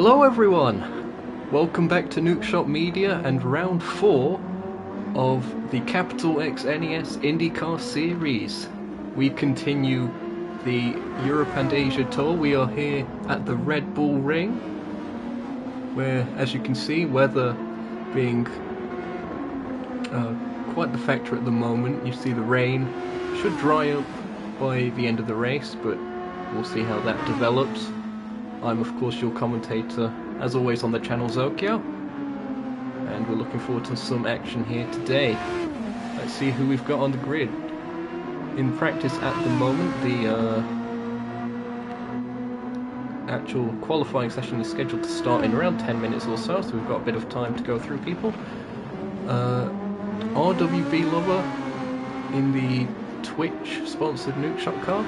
Hello everyone! Welcome back to Nukeshot Media and round 4 of the Capital X NES IndyCar series. We continue the Europe and Asia tour. We are here at the Red Bull Ring, where, as you can see, weather being quite the factor at the moment. You see the rain should dry up by the end of the race, but we'll see how that develops. I'm of course your commentator, as always, on the channel Zokyo, and we're looking forward to some action here today. Let's see who we've got on the grid. In practice at the moment, the actual qualifying session is scheduled to start in around 10 minutes or so we've got a bit of time to go through people. RWB Lover in the Twitch sponsored Nukeshot car.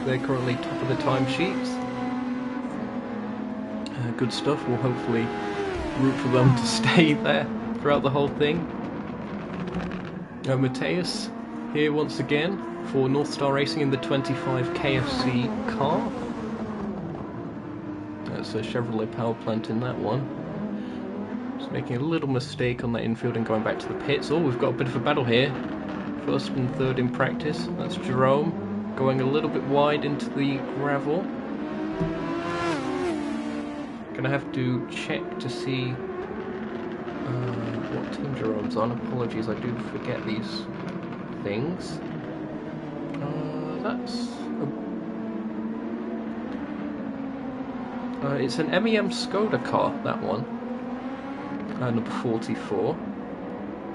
They're currently top of the timesheets. Good stuff. We'll hopefully root for them to stay there throughout the whole thing. Mateus here once again for North Star Racing in the 25 KFC car. That's a Chevrolet power plant in that one. Just making a little mistake on that infield and going back to the pits. Oh, we've got a bit of a battle here. First and third in practice. That's Jerome going a little bit wide into the gravel. Gonna have to check to see what team Jerome's on. Apologies, I do forget these things. It's an MEM Skoda car, that one. Number 44.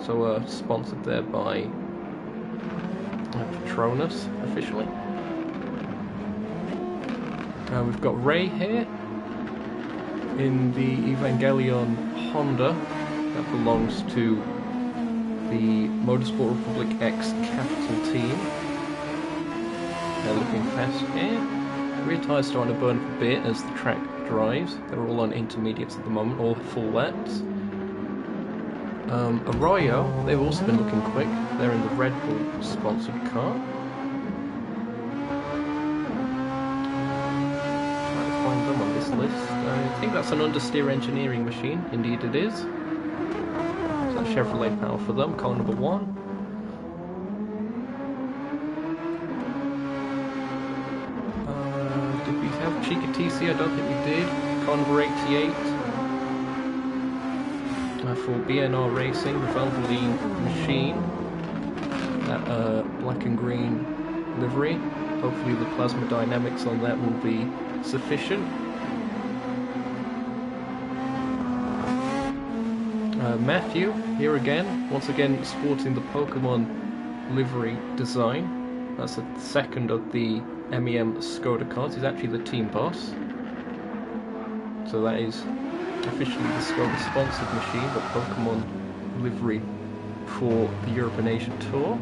So sponsored there by Patronus, officially. We've got Ray here in the Evangelion Honda that belongs to the Motorsport Republic X Capital team. They're looking fast here. Rear tyres starting to burn up a bit as the track drives. They're all on intermediates at the moment, or full laps. Arroyo, they've also been looking quick. They're in the Red Bull sponsored car. List. I think that's an understeer engineering machine. Indeed it is. So that's Chevrolet power for them. Car number 1. Did we have Chica TC? I don't think we did. Car number 88. For BNR Racing, the Valvoline machine. That black and green livery. Hopefully the plasma dynamics on that will be sufficient. Matthew, here again, once again sporting the Pokemon livery design. That's the second of the MEM Skoda cars. He's actually the team boss. So that is officially the Skoda sponsored machine, the Pokemon livery for the Europe and Asia tour.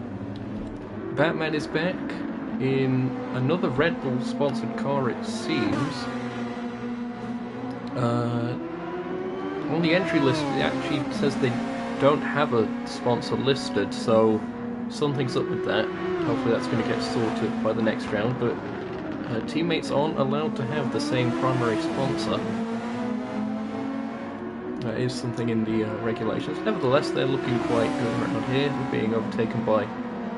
Batman is back in another Red Bull sponsored car, it seems. On the entry list, it actually says they don't have a sponsor listed, so something's up with that. Hopefully that's going to get sorted by the next round, but teammates aren't allowed to have the same primary sponsor. That is something in the regulations. Nevertheless, they're looking quite good around here. We're being overtaken by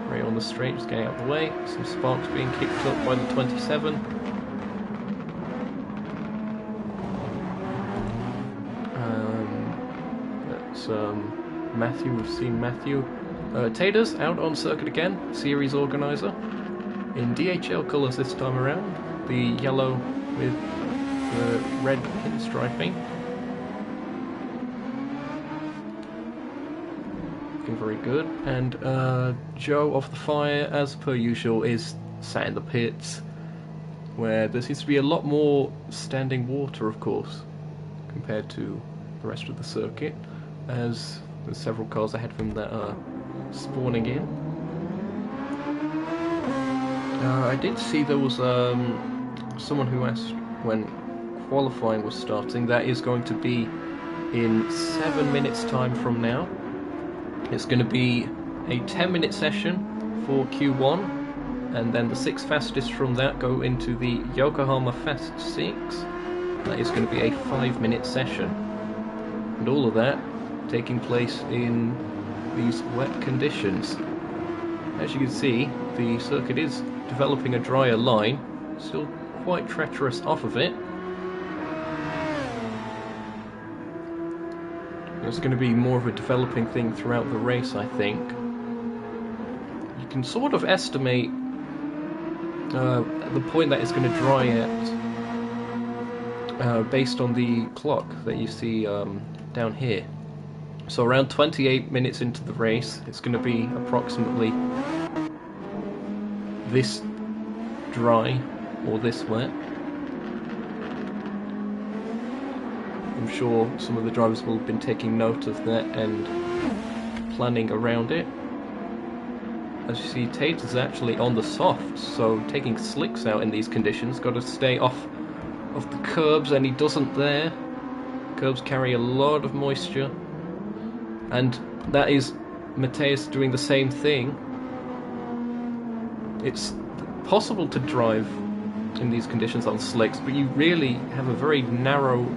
Ray on the straight, just getting out of the way. Some sparks being kicked up by the 27. Matthew, we've seen Matthew. Taters out on circuit again, series organizer. In DHL colours this time around. The yellow with the red pinstriping. Looking very good. And Joe off the fire, as per usual, is sat in the pits, where there seems to be a lot more standing water, of course, compared to the rest of the circuit, as there's several cars ahead of him that are spawning in. I did see there was someone who asked when qualifying was starting. That is going to be in 7 minutes time from now. It's going to be a 10-minute session for Q1, and then the 6 fastest from that go into the Yokohama Fast 6. that is going to be a 5-minute session. And all of that taking place in these wet conditions. As you can see, the circuit is developing a drier line, still quite treacherous off of it. It's going to be more of a developing thing throughout the race, I think. You can sort of estimate the point that it's going to dry at based on the clock that you see down here. So around 28 minutes into the race, it's going to be approximately this dry or this wet. I'm sure some of the drivers will have been taking note of that and planning around it. As you see, Tater's actually on the softs, so taking slicks out in these conditions. Got to stay off of the curbs, and he doesn't there. Curbs carry a lot of moisture, and that is Mateus doing the same thing. It's possible to drive in these conditions on slicks, but you really have a very narrow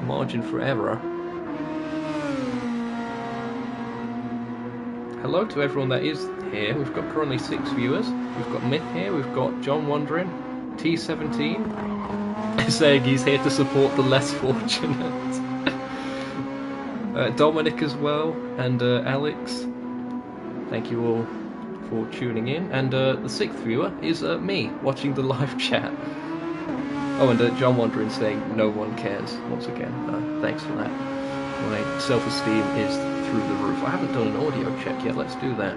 margin for error. Hello to everyone that is here. We've got currently 6 viewers. We've got Myth here, we've got John Wandering, T17 saying he's here to support the less fortunate. Dominic as well, and Alex. Thank you all for tuning in. And the 6th viewer is me, watching the live chat. Oh, and John Wandering saying no one cares once again. Thanks for that. My self-esteem is through the roof. I haven't done an audio check yet. Let's do that.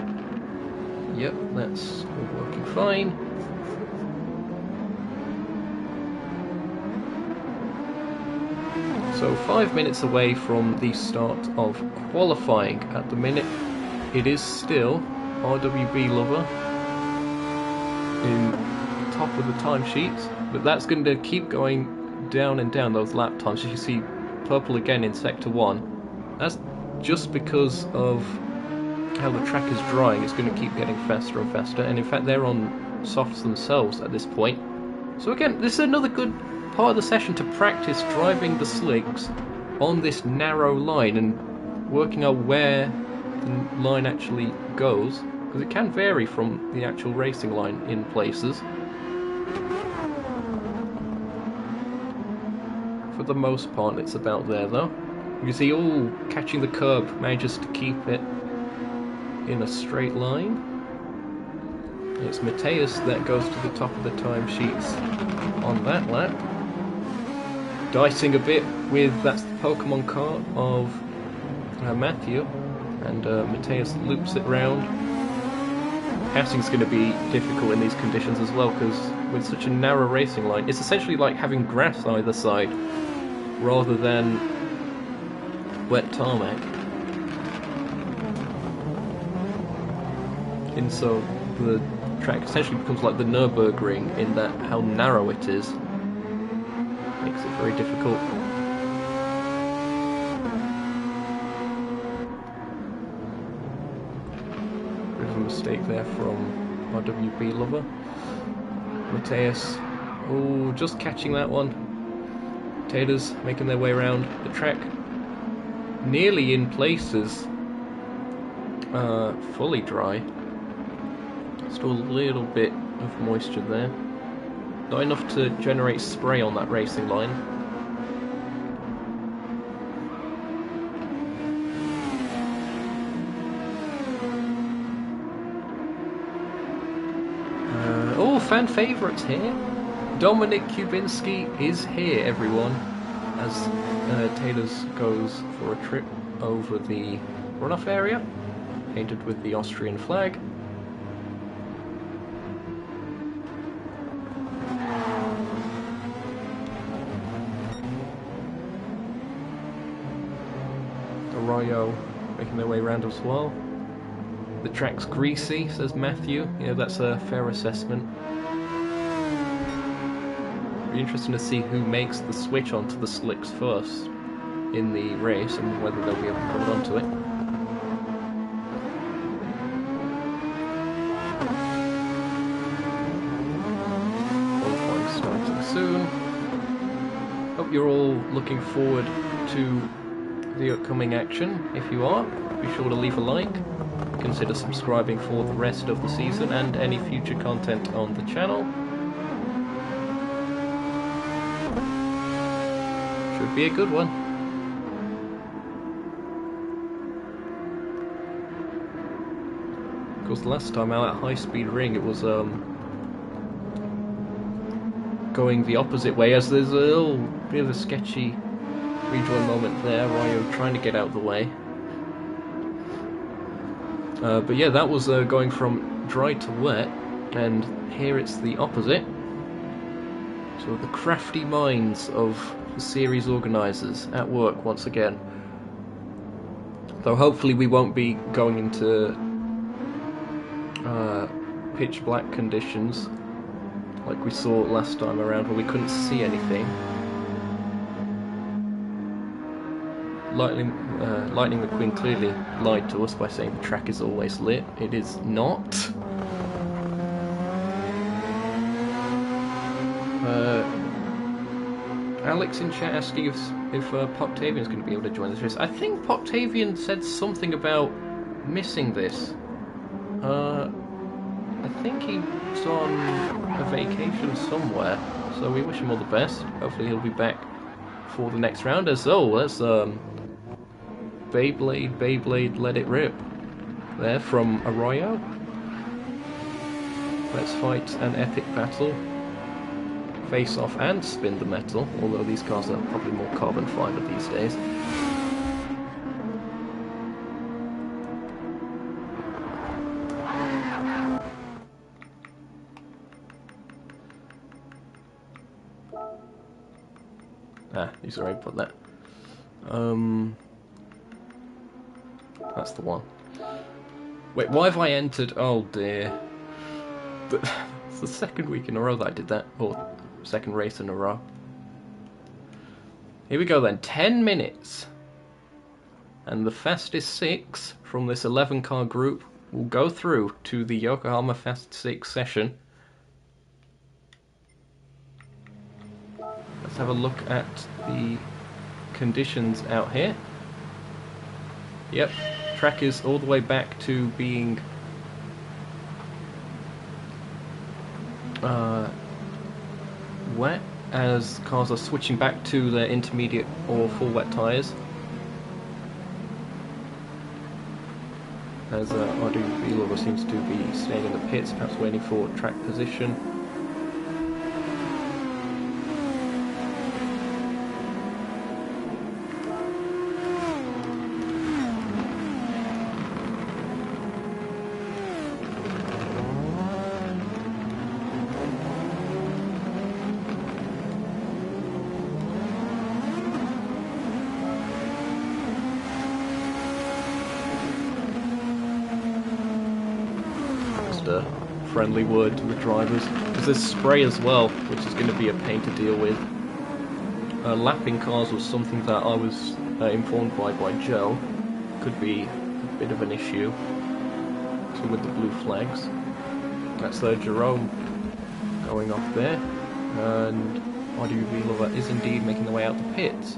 Yep, that's all working fine. So 5 minutes away from the start of qualifying. At the minute, it is still RWB Lover in top of the timesheets, but that's going to keep going down and down, those lap times. As you see, purple again in Sector 1. That's just because of how the track is drying. It's going to keep getting faster and faster, and in fact they're on softs themselves at this point. So again, this is another good part of the session to practice driving the slicks on this narrow line and working out where the line actually goes, because it can vary from the actual racing line in places. For the most part it's about there though. You can see all catching the curb manages to keep it in a straight line. It's Mateus that goes to the top of the timesheets on that lap. Dicing a bit with, that's the Pokemon car of Matthew, and Mateus loops it round. Passing's going to be difficult in these conditions as well, because with such a narrow racing line, it's essentially like having grass either side rather than wet tarmac. And so the track essentially becomes like the Nürburgring in that how narrow it is. Makes it very difficult. Bit of a mistake there from RWB Lover. Mateus, oh, just catching that one. Taters making their way around the track. Nearly in places fully dry. Still a little bit of moisture there. Not enough to generate spray on that racing line. Oh, fan favourites here. Dominic Kubinski is here, everyone, as Taylor's goes for a trip over the runoff area, painted with the Austrian flag. Arroyo making their way around as well. The track's greasy, says Matthew. You know, that's a fair assessment. Be interesting to see who makes the switch onto the slicks first in the race and whether they'll be able to hold onto it. Qualifying starting soon. Hope you're all looking forward to the upcoming action. If you are, be sure to leave a like, consider subscribing for the rest of the season and any future content on the channel. Should be a good one. Of course, last time out at High Speed Ring, it was going the opposite way, as there's a little bit of a sketchy rejoin moment there, Ryo trying to get out of the way. But yeah, that was going from dry to wet, and here it's the opposite. So the crafty minds of the series organisers at work once again. Though hopefully we won't be going into pitch black conditions like we saw last time around where we couldn't see anything. Lightning McQueen clearly lied to us by saying the track is always lit. It is not. Alex in chat asking if Poptavian's going to be able to join this race. I think Poptavian said something about missing this. I think he's on a vacation somewhere, so we wish him all the best. Hopefully he'll be back for the next round. As that's Beyblade, Let It Rip. There from Arroyo. Let's fight an epic battle. Face off and spin the metal, although these cars are probably more carbon fiber these days. He's already put that. That's the one. Wait, why have I entered? Oh dear. It's the second week in a row that I did that, or second race in a row. Here we go then, 10 minutes. And the fastest 6 from this 11 car group will go through to the Yokohama Fast 6 session. Let's have a look at the conditions out here. Yep, track is all the way back to being wet, as cars are switching back to their intermediate or full wet tyres. As Adu Vilova seems to be staying in the pits, perhaps waiting for track position. Friendly word to the drivers, because there's spray as well, which is going to be a pain to deal with. Lapping cars was something that I was informed by Joe could be a bit of an issue. So with the blue flags, that's Jerome going off there, and Adu Vilova is indeed making the way out the pits.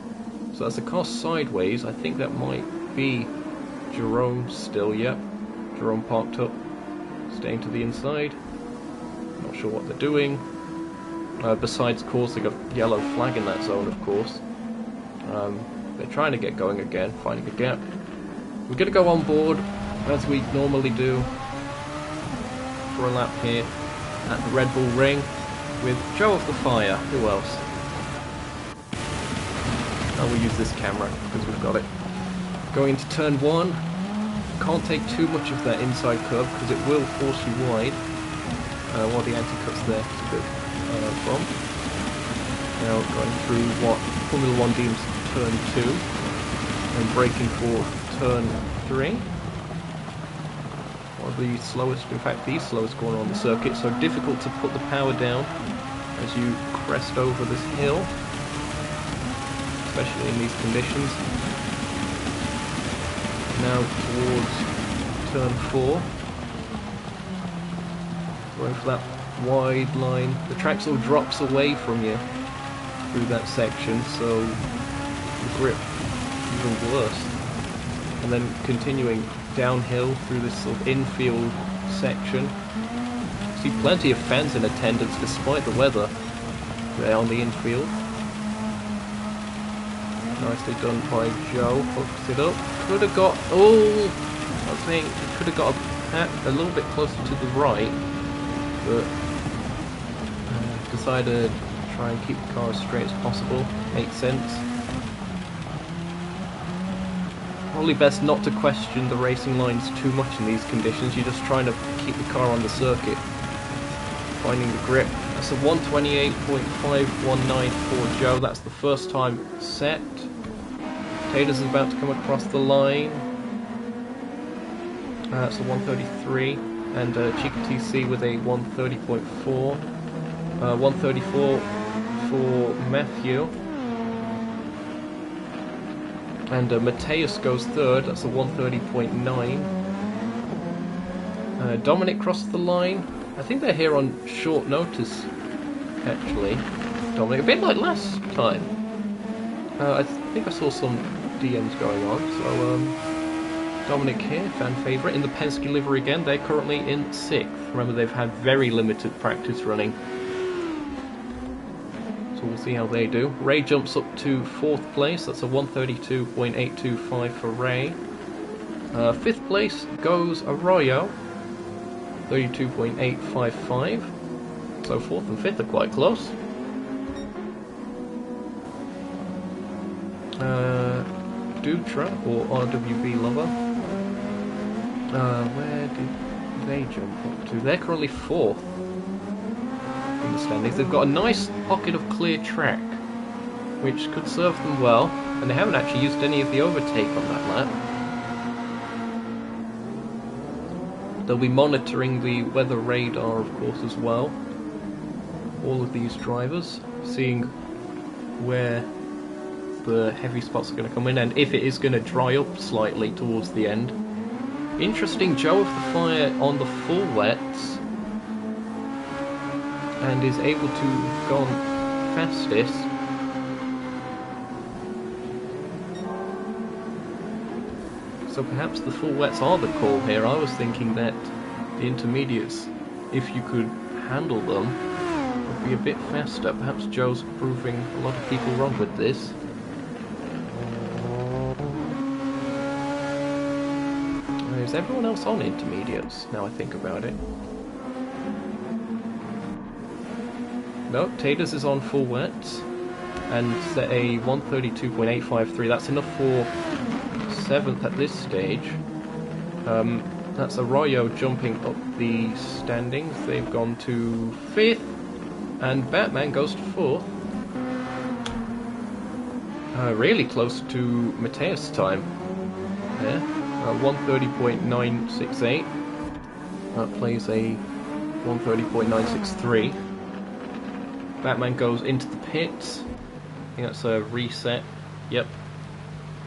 So as the car sideways, I think that might be Jerome still. Yep, Jerome parked up. Staying to the inside. Not sure what they're doing. Besides causing a yellow flag in that zone, of course. They're trying to get going again, finding a gap. We're going to go on board, as we normally do, for a lap here at the Red Bull Ring with Joe of the Fire. Who else? Oh, we'll use this camera because we've got it. Going into turn 1. Can't take too much of that inside curve because it will force you wide. While the anti-cut's there is a bit from. Now going through what Formula 1 deems turn 2 and braking for turn 3. One of the slowest, in fact the slowest corner on the circuit, so difficult to put the power down as you crest over this hill, especially in these conditions. Now towards turn 4, going for that wide line. The track sort of drops away from you through that section, so the grip even worse. And then continuing downhill through this sort of infield section. See plenty of fans in attendance despite the weather there on the infield. Nicely done by Joe, hooks it up. Could have got, oh, I think it could have got a little bit closer to the right, but decided to try and keep the car as straight as possible. Makes sense. Probably best not to question the racing lines too much in these conditions. You're just trying to keep the car on the circuit. Finding the grip. That's a 128.519 for Joe. That's the first time set. Taters is about to come across the line. That's a 133. And Chica TC with a 130.4. 134 for Matthew. And Mateus goes third. That's a 130.9. Dominic crossed the line. I think they're here on short notice, actually. Dominic, a bit like last time. I think I saw some DMs going on. So Dominic here, fan favourite, in the Penske livery again. They're currently in 6th. Remember, they've had very limited practice running. So we'll see how they do. Ray jumps up to 4th place. That's a 132.825 for Ray. 5th place goes Arroyo. 32.855. So 4th and 5th are quite close. Dutra, or RWB Lover. Where did they jump up to? They're currently 4th in the standings. They've got a nice pocket of clear track, which could serve them well, and they haven't actually used any of the overtake on that lap. They'll be monitoring the weather radar, of course, as well. All of these drivers, seeing where the heavy spots are going to come in, and if it is going to dry up slightly towards the end. Interesting, Joe of the Fire on the full wets, and is able to go on fastest. So perhaps the full wets are the call here. I was thinking that the intermediates, if you could handle them, would be a bit faster. Perhaps Joe's proving a lot of people wrong with this. Is everyone else on intermediates, now I think about it? No, Taters is on full wets, and set a 132.853. That's enough for 7th at this stage. That's Arroyo jumping up the standings. They've gone to 5th, and Batman goes to 4th. Really close to Mateus' time there. 130.968. That plays a 130.963. Batman goes into the pits. I think that's a reset. Yep.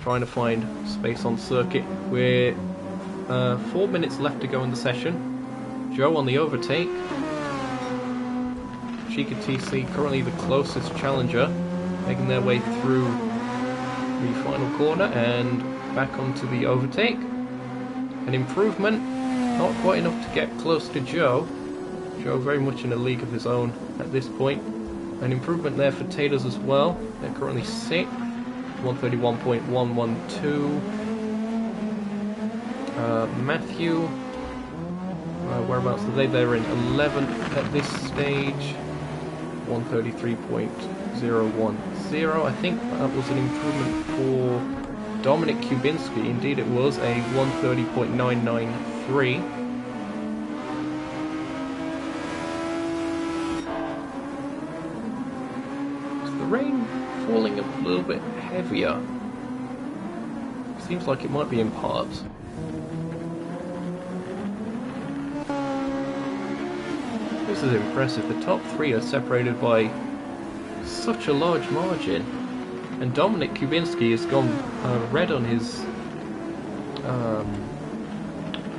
Trying to find space on circuit. We're 4 minutes left to go in the session. Joe on the overtake. Chica TC currently the closest challenger, making their way through the final corner and back onto the overtake. An improvement, not quite enough to get close to Joe. Joe very much in a league of his own at this point. An improvement there for Taters as well. They're currently 6th, 131.112. Matthew, whereabouts are they? They're in 11th at this stage, 133.010. I think that was an improvement for Dominic Kubinski. Indeed it was, a 130.993. Is the rain falling a little bit heavier? Seems like it might be in parts. This is impressive. The top 3 are separated by such a large margin. And Dominic Kubinski has gone red on his,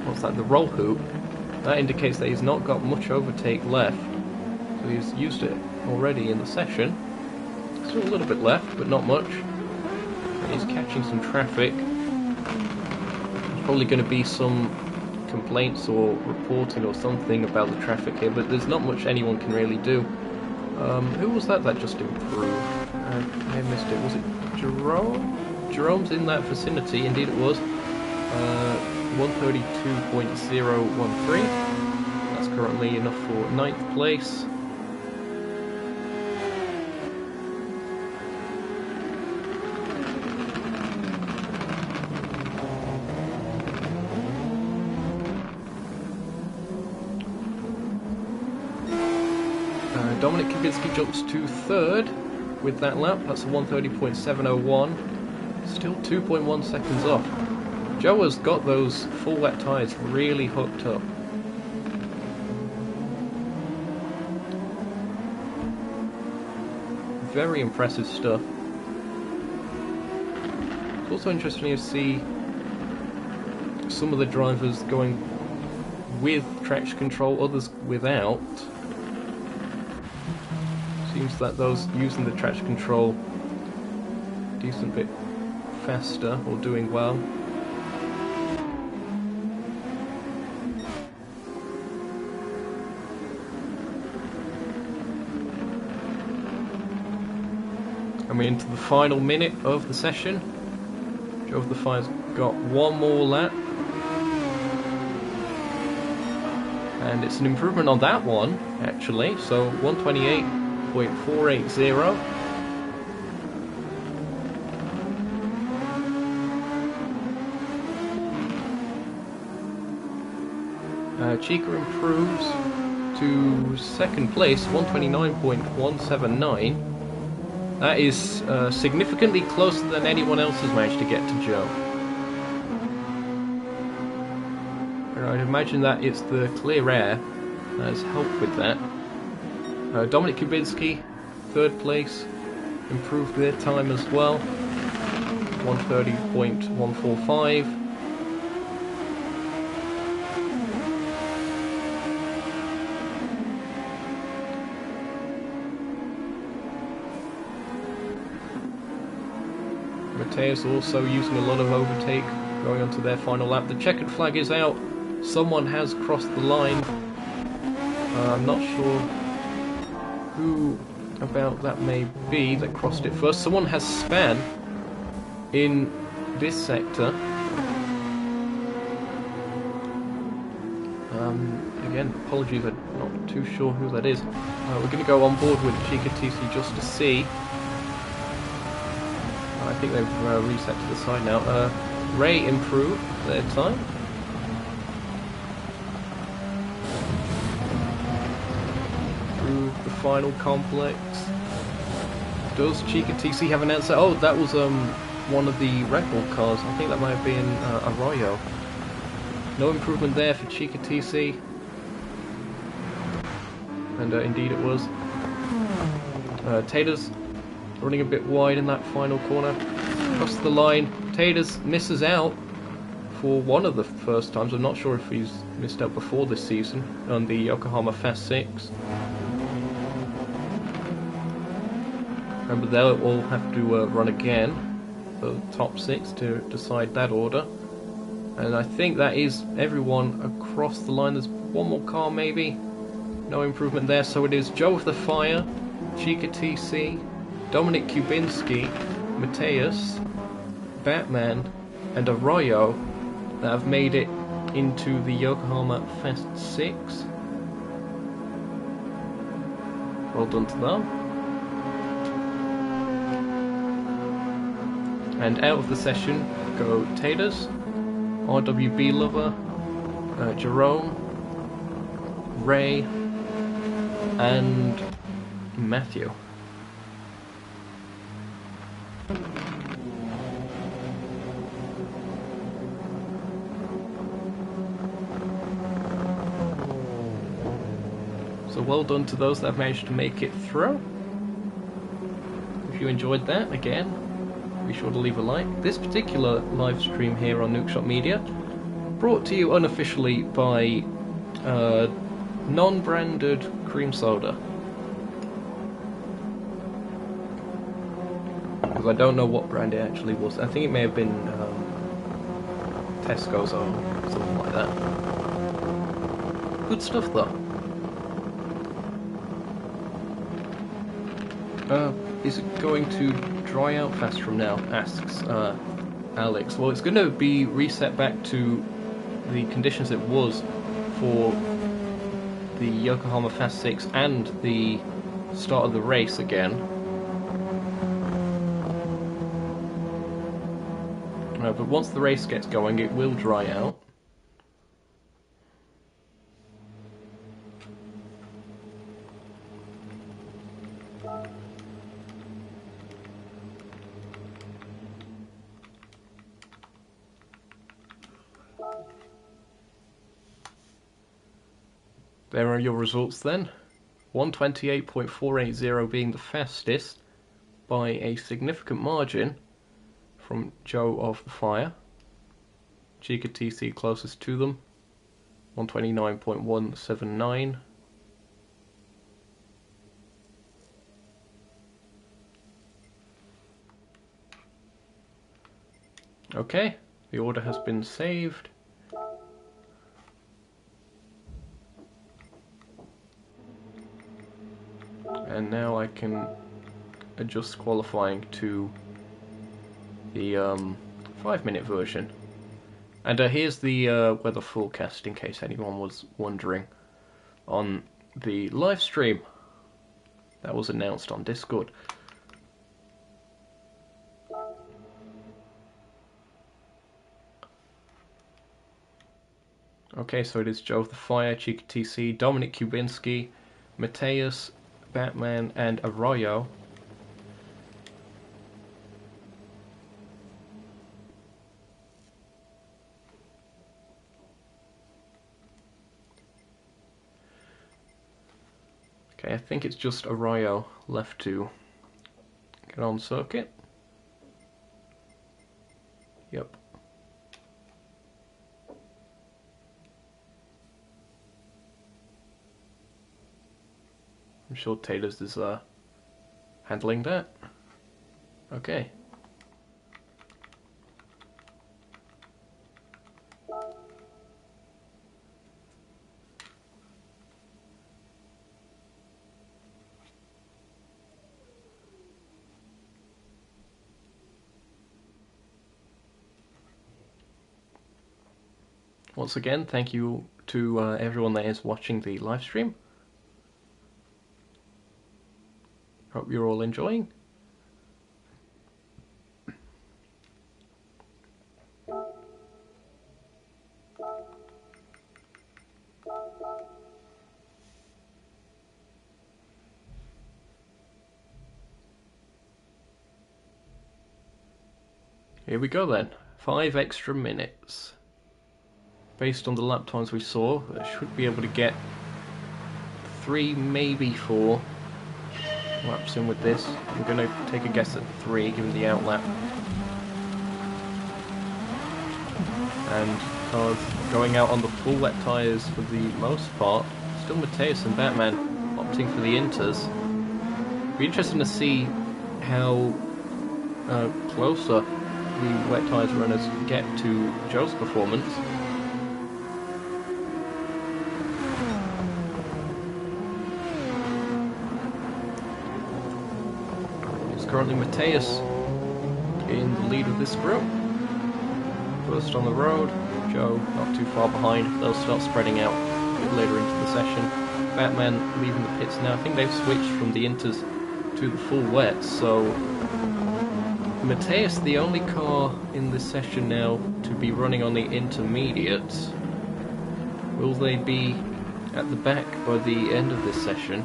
what's that, the roll hoop. That indicates that he's not got much overtake left. So he's used it already in the session. Still a little bit left, but not much. He's catching some traffic. There's probably going to be some complaints or reporting or something about the traffic here, but there's not much anyone can really do. Who was that just improved? I missed it. Was it Jerome? Jerome's in that vicinity, indeed it was. 132.013. That's currently enough for 9th place. Dominic Kubicki jumps to 3rd with that lap. That's a 130.701. Still 2.1 seconds off. Joe has got those full wet tyres really hooked up. Very impressive stuff. It's also interesting to see some of the drivers going with traction control, others without. Seems that those using the traction control decent bit faster or doing well. And we're into the final minute of the session. Joe of the Fire's got one more lap. And it's an improvement on that one, actually. So 128.480. Chica improves to 2nd place, 129.179. That is significantly closer than anyone else has managed to get to Joe. And I'd imagine that it's the clear air that has helped with that. Dominic Kubicki, 3rd place, improved their time as well, 130.145. Mateus also using a lot of overtake going onto their final lap. The checkered flag is out. Someone has crossed the line. I'm not sure who about that may be that crossed it first. Someone has span in this sector. Again, apologies, I'm not too sure who that is. We're going to go on board with Chica TC just to see. I think they've reset to the side now. Ray improved their time. Through the final complex. Does Chica TC have an answer? Oh, that was one of the Red Bull cars. I think that might have been Arroyo. No improvement there for Chica TC. And indeed it was. Tater's running a bit wide in that final corner. Across the line, Taters misses out for one of the first times. I'm not sure if he's missed out before this season on the Yokohama Fast 6. Remember, they'll all have to run again for the top 6 to decide that order. And I think that is everyone across the line. There's one more car maybe. No improvement there. So it is Joe of the Fire, Chica TC, Dominic Kubicki, Mateus, Batman, and Arroyo that have made it into the Yokohama Fast 6. Well done to them. And out of the session go Taters, RWB Lover, Jerome, Ray, and Matthew. So well done to those that have managed to make it through. If you enjoyed that, again, be sure to leave a like. This particular live stream here on Nukeshot Media, brought to you unofficially by non-branded cream soda. because I don't know what brand it actually was. I think it may have been Tesco's or something like that. Good stuff though. Is it going to dry out fast from now? Asks Alex. Well, it's going to be reset back to the conditions it was for the Yokohama Fast 6 and the start of the race again. But once the race gets going, it will dry out. There are your results then. 128.480 being the fastest by a significant margin from Joe of the Fire. Chica TC closest to them. 129.179. Okay, the order has been saved. And now I can adjust qualifying to the 5-minute version. And here's the weather forecast in case anyone was wondering on the live stream that was announced on Discord. Okay, so it is Joe of the Fire, Chica TC, Dominic Kubinski, Mateus, Batman, and Arroyo. Okay, I think it's just Arroyo left to get on circuit. Yep. I'm sure Taylor's is handling that. Okay. Once again, thank you to everyone that is watching the live stream. Hope you're all enjoying. Here we go then. 5 extra minutes. Based on the lap times we saw, I should be able to get 3, maybe 4 laps in with this. I'm going to take a guess at 3, given the outlap. And cars going out on the full wet tyres for the most part. Still Mateus and Batman opting for the inters. Be interesting to see how closer the wet tyres runners get to Joe's performance. Currently Mateus in the lead of this group. First on the road, Joe not too far behind. They'll start spreading out a bit later into the session. Batman leaving the pits now. I think they've switched from the inters to the full wet, so Mateus, the only car in this session now to be running on the intermediates. Will they be at the back by the end of this session?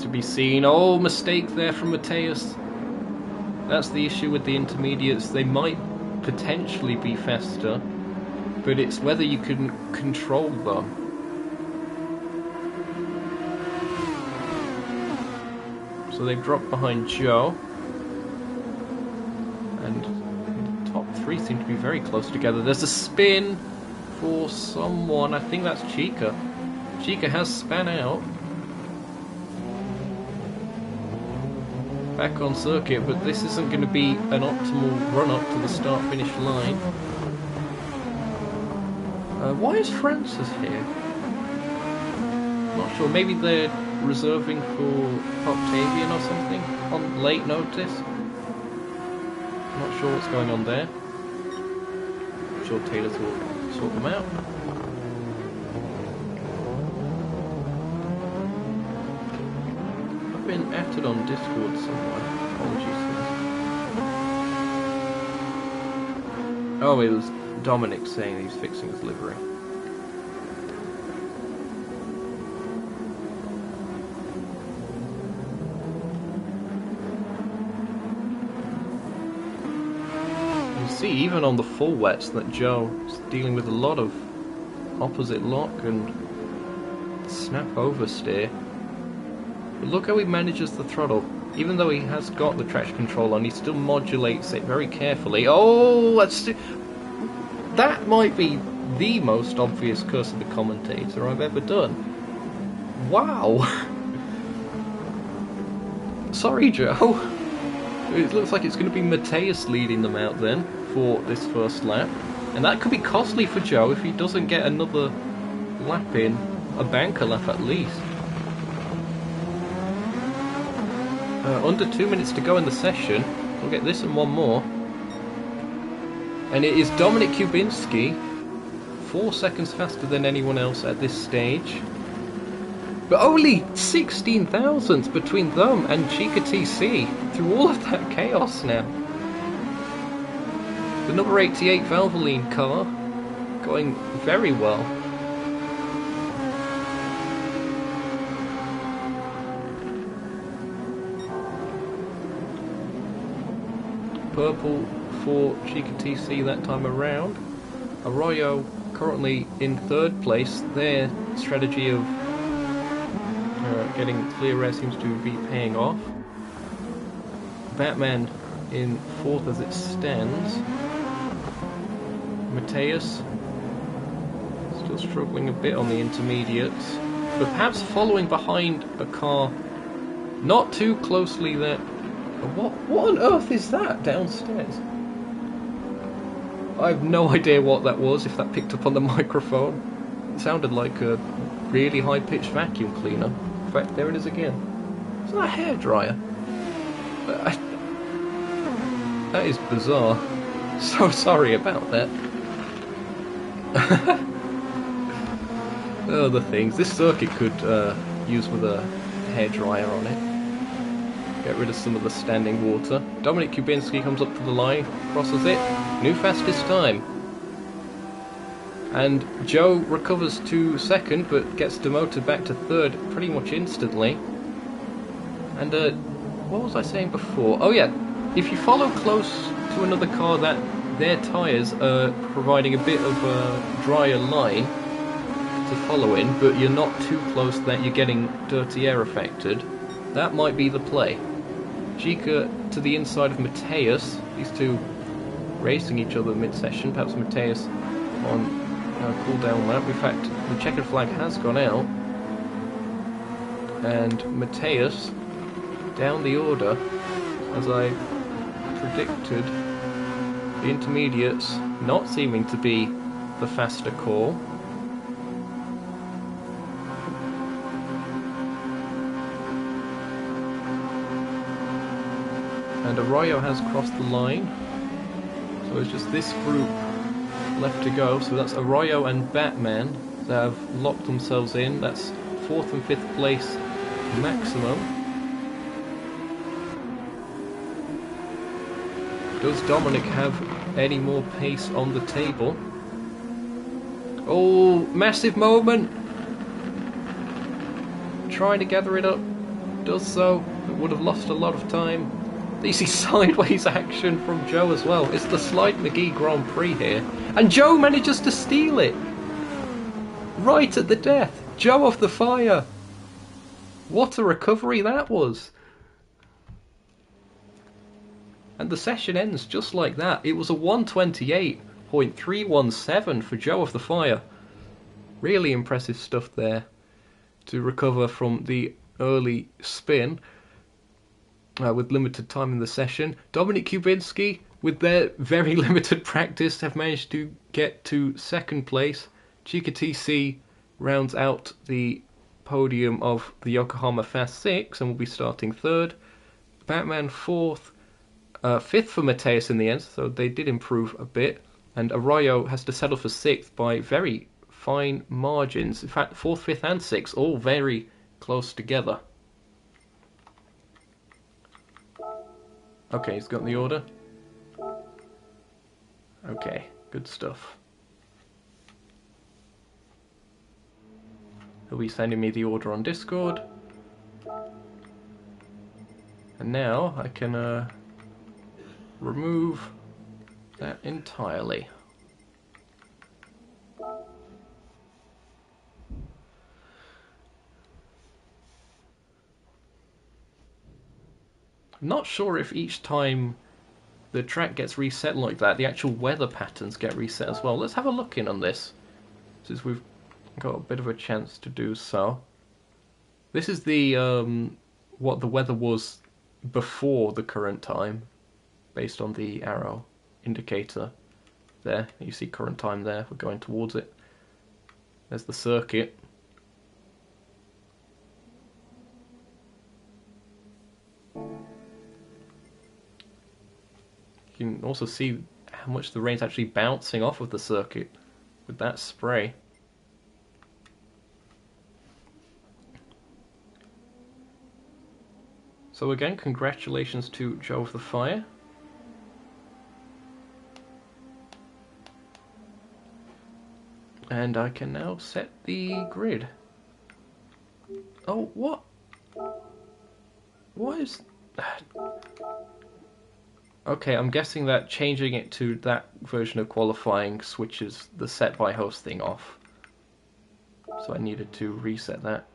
To be seen. Oh, mistake there from Mateus. That's the issue with the intermediates. They might potentially be faster, but it's whether you can control them. So they've dropped behind Joe, and the top 3 seem to be very close together. There's a spin for someone. I think that's Chica. Chica has span out. Back on circuit, but this isn't going to be an optimal run-up to the start-finish line. Why is Francis here? Not sure, maybe they're reserving for Octavian or something on late notice. Not sure what's going on there. I'm sure Taylor will sort them out. I've been added on Discord somewhere. Apologies for this. Oh, it was Dominic saying he's fixing his livery. See, even on the full wets, that Joe is dealing with a lot of opposite lock and snap oversteer. But look how he manages the throttle. Even though he has got the traction control on, he still modulates it very carefully. Oh, that might be the most obvious curse of the commentator I've ever done. Wow. Sorry, Joe. It looks like it's going to be Mateus leading them out then for this first lap. And that could be costly for Joe if he doesn't get another lap in, a banker lap at least. Under 2 minutes to go in the session. We'll get this and one more. And it is Dominic Kubinski, 4 seconds faster than anyone else at this stage. But only 16 thousandths between them and Chica TC through all of that chaos now. The number 88 Valvoline car going very well. Purple for Chica TC that time around. Arroyo currently in third place. Their strategy of getting clear air seems to be paying off. Batman in fourth as it stands. Mateus still struggling a bit on the intermediates, but perhaps following behind a car not too closely there. What on earth is that downstairs? I have no idea what that was, if that picked up on the microphone. It sounded like a really high-pitched vacuum cleaner. In fact, there it is again. Is that a hairdryer? That is bizarre. So sorry about that. Other things. This circuit could use with a hairdryer on it. Get rid of some of the standing water. Dominic Kubinski comes up to the line, crosses it. New fastest time. And Joe recovers to second, but gets demoted back to third pretty much instantly. And what was I saying before? Oh yeah, if you follow close to another car that their tyres are providing a bit of a drier line to follow in, but you're not too close that you're getting dirty air affected, that might be the play. Chica to the inside of Mateus, these two racing each other mid-session, perhaps Mateus on cool down lap. In fact, the checkered flag has gone out, and Mateus down the order, as I predicted. The intermediates not seeming to be the faster call. And Arroyo has crossed the line, so it's just this group left to go. So that's Arroyo and Batman that have locked themselves in. That's 4th and 5th place maximum. Does Dominic have any more pace on the table? Oh, massive moment! Trying to gather it up, does so, but would have lost a lot of time. You see sideways action from Joe as well. It's the Slide McGee Grand Prix here. And Joe manages to steal it! Right at the death! Joe off the fire! What a recovery that was! And the session ends just like that. It was a 128.317 for Joe of the Fire. Really impressive stuff there. to recover from the early spin with limited time in the session. Dominik Kubinski, with their very limited practice, have managed to get to second place. Chica TC rounds out the podium of the Yokohama Fast 6 and will be starting third. Batman fourth. Fifth for Mateus in the end, so they did improve a bit. And Arroyo has to settle for sixth by very fine margins. In fact, fourth, fifth, and sixth all very close together. Okay, he's got the order. Okay, good stuff. He'll be sending me the order on Discord. And now I can remove that entirely. I'm not sure if each time the track gets reset like that, the actual weather patterns get reset as well. Let's have a look in on this, since we've got a bit of a chance to do so. This is the what the weather was before the current time, based on the arrow indicator there. You see current time there, we're going towards it. There's the circuit. You can also see how much the rain's actually bouncing off of the circuit with that spray. So again, congratulations to Joe of the Fire. And I can now set the grid. Oh, what? What is... Okay, I'm guessing that changing it to that version of qualifying switches the set by host thing off. So I needed to reset that.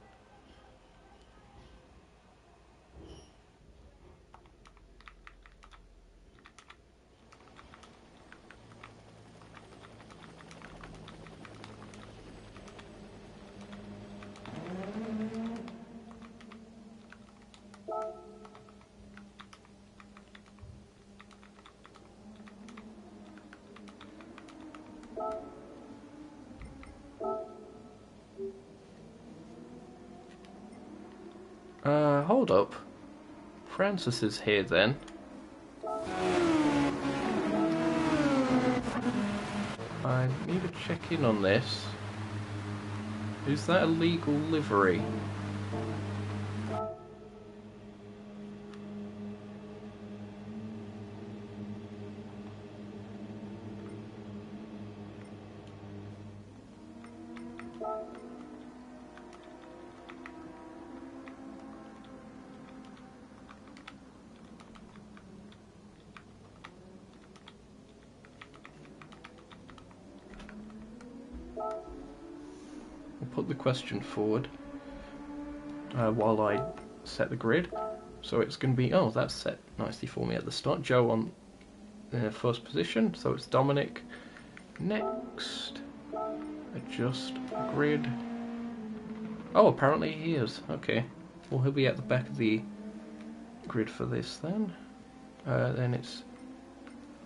Hold up. Francis is here then. I need to check in on this. Is that a legal livery? Put the question forward while I set the grid. So it's going to be, oh, that's set nicely for me at the start. Joe on first position, so it's Dominik. Next, adjust grid. Oh, apparently he is. Okay, well he'll be at the back of the grid for this then. Then it's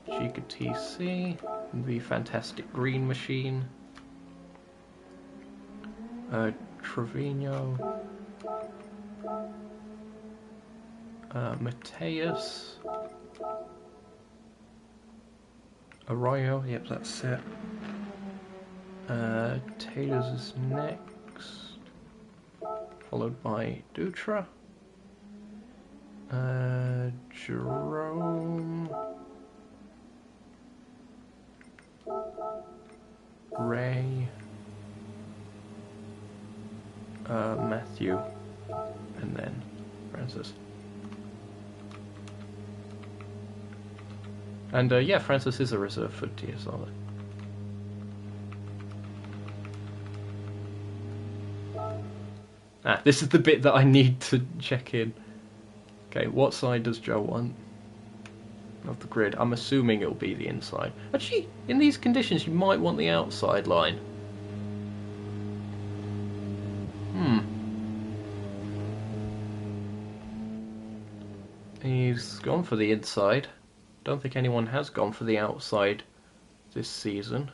Chica TC, the Fantastic Green Machine. Trevino, Mateus, Arroyo, yep, that's set. Taylor's is next, followed by Dutra, Jerome, Ray, Matthew, and then Francis. And yeah, Francis is a reserve for TSR. This is the bit that I need to check in. Okay, what side does Joe want of the grid? I'm assuming it'll be the inside. Actually, in these conditions, you might want the outside line. He's gone for the inside. Don't think anyone has gone for the outside this season.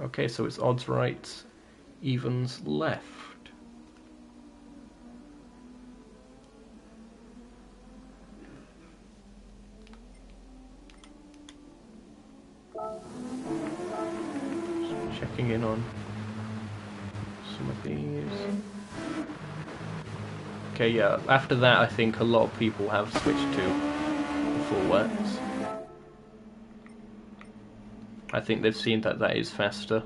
Okay, so it's odds right, evens left. Just checking in on some of these. Okay, yeah, after that I think a lot of people have switched to the full wets. I think they've seen that that is faster.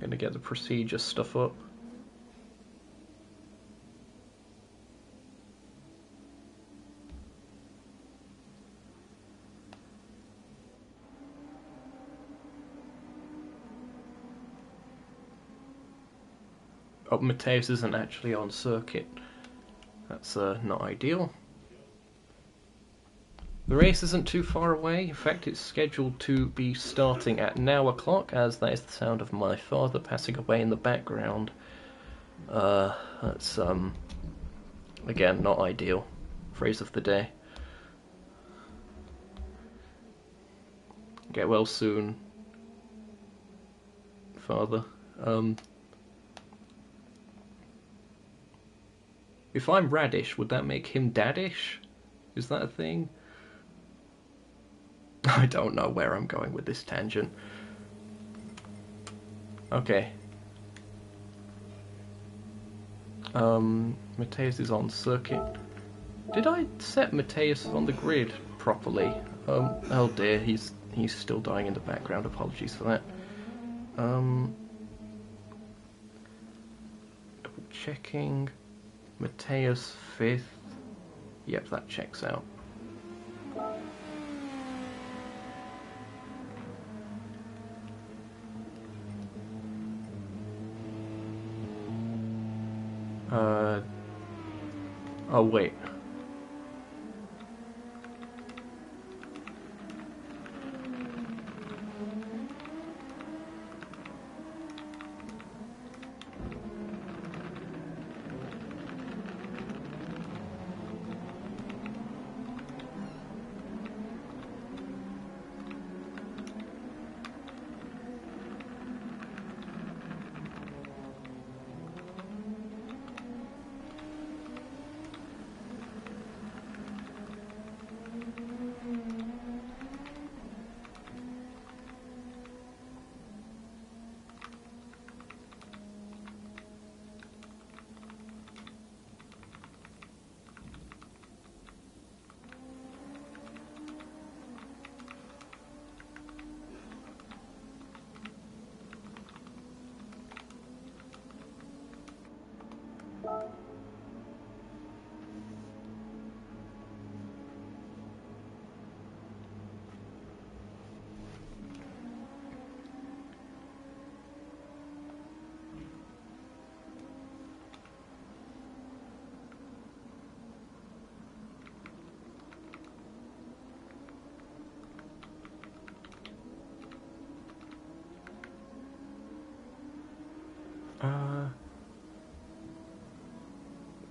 Gonna get the procedure stuff up. Oh, Mateus isn't actually on circuit. That's not ideal. The race isn't too far away. In fact, it's scheduled to be starting at now o'clock, as that is the sound of my father passing away in the background. That's, again, not ideal. Phrase of the day. Get well soon, father. If I'm Radish, would that make him Daddish? Is that a thing? I don't know where I'm going with this tangent. Okay. Mateus is on circuit. Did I set Mateus on the grid properly? Oh dear, he's still dying in the background. Apologies for that. Double checking. Mateus 5th. Yep, that checks out. Oh wait.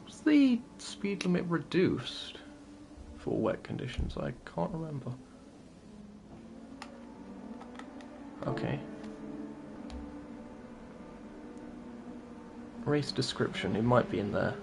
Was the speed limit reduced for wet conditions? I can't remember. Okay. Race description, it might be in there.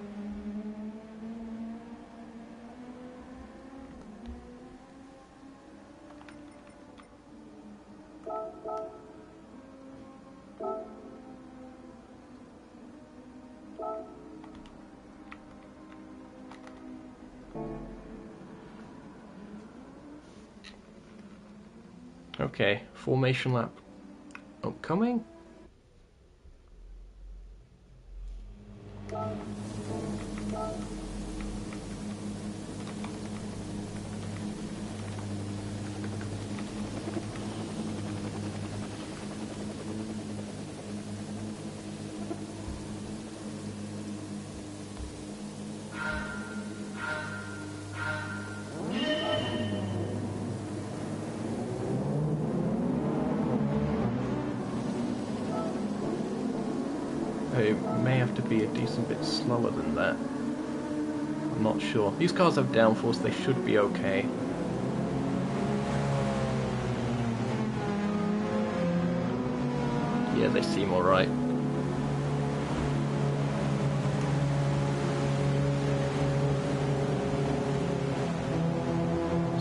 Okay, formation lap upcoming. It may have to be a decent bit slower than that. I'm not sure. These cars have downforce, they should be okay. Yeah, they seem alright.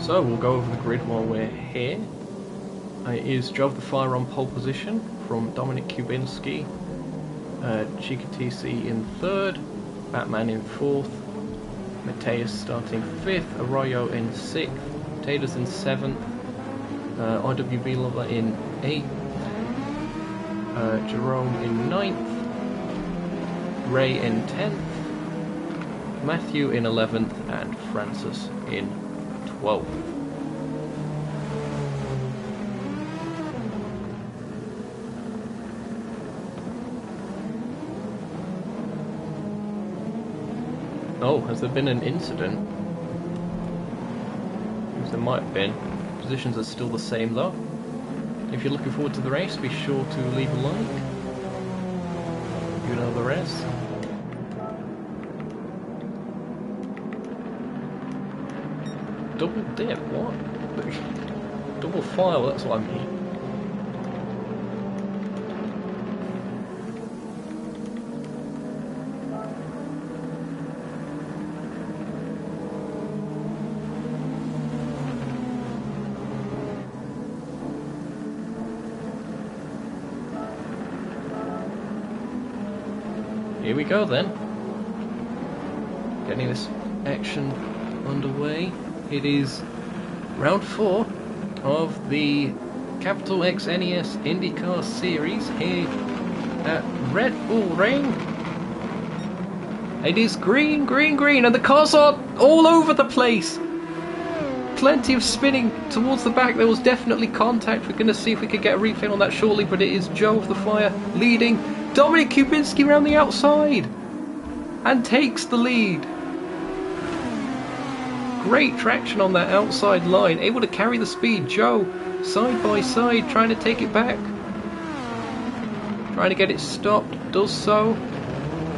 So we'll go over the grid while we're here. It is Drove the Fire on pole position from Dominic Kubinski, Chica TC in third, Batman in fourth, Mateus starting fifth, Arroyo in sixth, Taters in seventh, RWB Lover in eighth, Jerome in ninth, Ray in 10th, Matthew in 11th, and Francis in 12th. Oh, has there been an incident? There might have been. Positions are still the same though. If you're looking forward to the race, be sure to leave a like. You know the rest. Double dip, what? Double file, that's what I mean. Here we go then. Getting this action underway. It is round 4 of the Capital X NES IndyCar Series here at Red Bull Ring. It is green, green, green, and the cars are all over the place. Plenty of spinning towards the back. There was definitely contact. We're going to see if we can get a replay on that shortly, but it is Joe of the Fire leading. Dominic Kubinski around the outside and takes the lead. Great traction on that outside line, able to carry the speed. Joe side by side trying to take it back, trying to get it stopped, does so,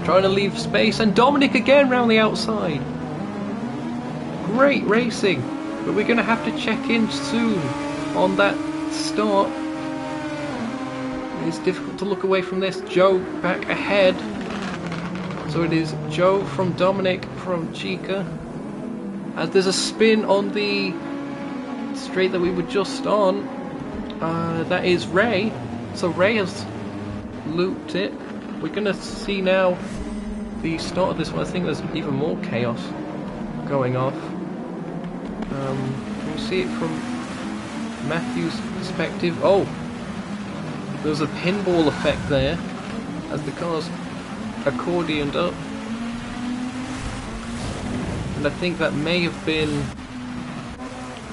trying to leave space, and Dominic again round the outside. Great racing, but we're going to have to check in soon on that start. It's difficult to look away from this. Joe back ahead. So it is Joe from Dominic from Chica. As there's a spin on the straight that we were just on. That is Ray. So Ray has looped it. We're going to see now the start of this one. I think there's even more chaos going off. Can you see it from Matthew's perspective? Oh! There's a pinball effect there as the car's accordioned up, and I think that may have been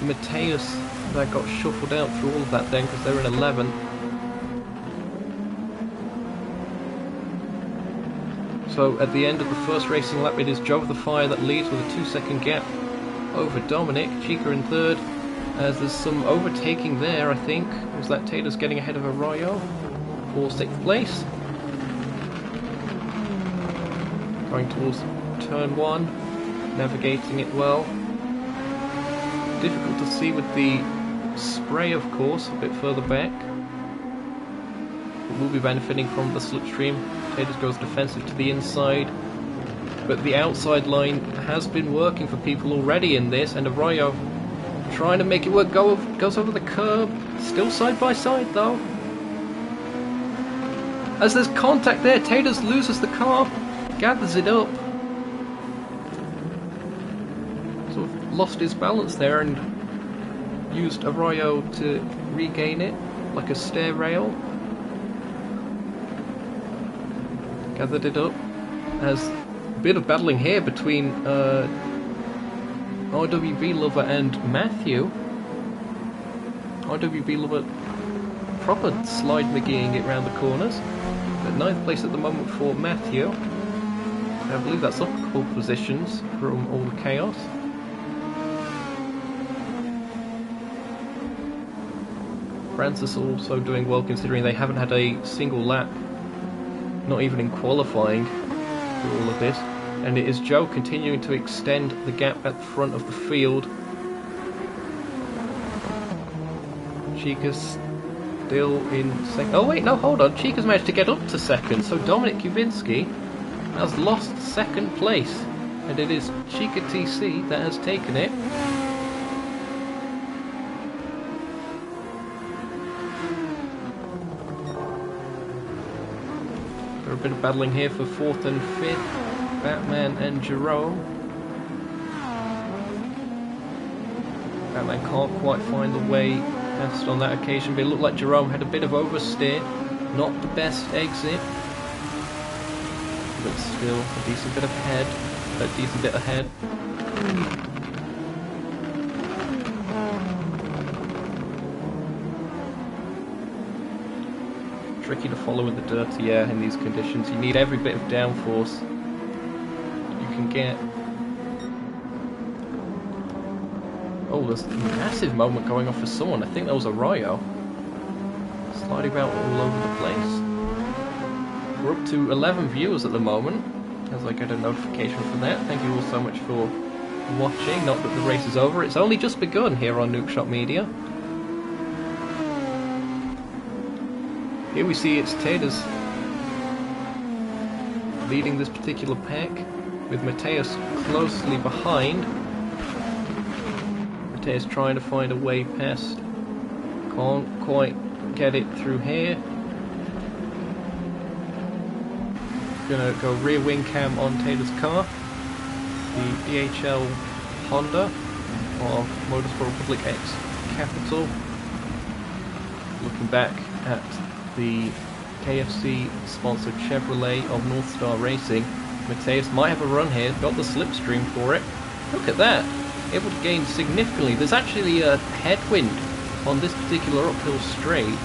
Mateus that got shuffled out through all of that then, because they're in 11th. So at the end of the first racing lap, it is Joe of the Fire that leads with a 2-second gap over Dominic. Chica in third, as there's some overtaking there, I think. Was that Taylor's getting ahead of Arroyo for 6th place? Going towards turn 1, navigating it well. Difficult to see with the spray, of course, a bit further back. But we'll be benefiting from the slipstream. Taylor goes defensive to the inside. But the outside line has been working for people already in this, and Arroyo trying to make it work, goes over the curb, still side by side though. As there's contact there, Taters loses the car, gathers it up. Sort of lost his balance there and used Arroyo to regain it, like a stair rail. Gathered it up. As a bit of battling here between RWB Lover and Matthew. RWB Lover proper slide McGeeing it round the corners. At 9th place at the moment for Matthew. I believe that's up a couple positions from all the chaos. Francis also doing well considering they haven't had a single lap not even in qualifying through all of this. And it is Joe continuing to extend the gap at the front of the field. Chica's still in second. Oh wait, no, hold on. Chica's managed to get up to second, so Dominic Kubinski has lost second place. And it is Chica TC that has taken it. A bit of battling here for 4th and 5th, Batman and Jerome. Batman can't quite find the way past on that occasion, but it looked like Jerome had a bit of oversteer, not the best exit, but still a decent bit ahead. Tricky to follow with the dirty air in these conditions. You need every bit of downforce you can get. Oh, there's a massive moment going off for someone. I think that was Arroyo. Sliding about all over the place. We're up to 11 viewers at the moment, as I get a notification from that. Thank you all so much for watching. Not that the race is over, it's only just begun here on Nukeshot Media. Here we see it's Taters leading this particular pack, with Mateus closely behind. Mateus trying to find a way past. Can't quite get it through here. Gonna go rear wing cam on Taylor's car. The DHL Honda of Motorsport Republic X Capital. Looking back at the KFC sponsored Chevrolet of North Star Racing. Mateus might have a run here, got the slipstream for it. Look at that, able to gain significantly. There's actually a headwind on this particular uphill straight.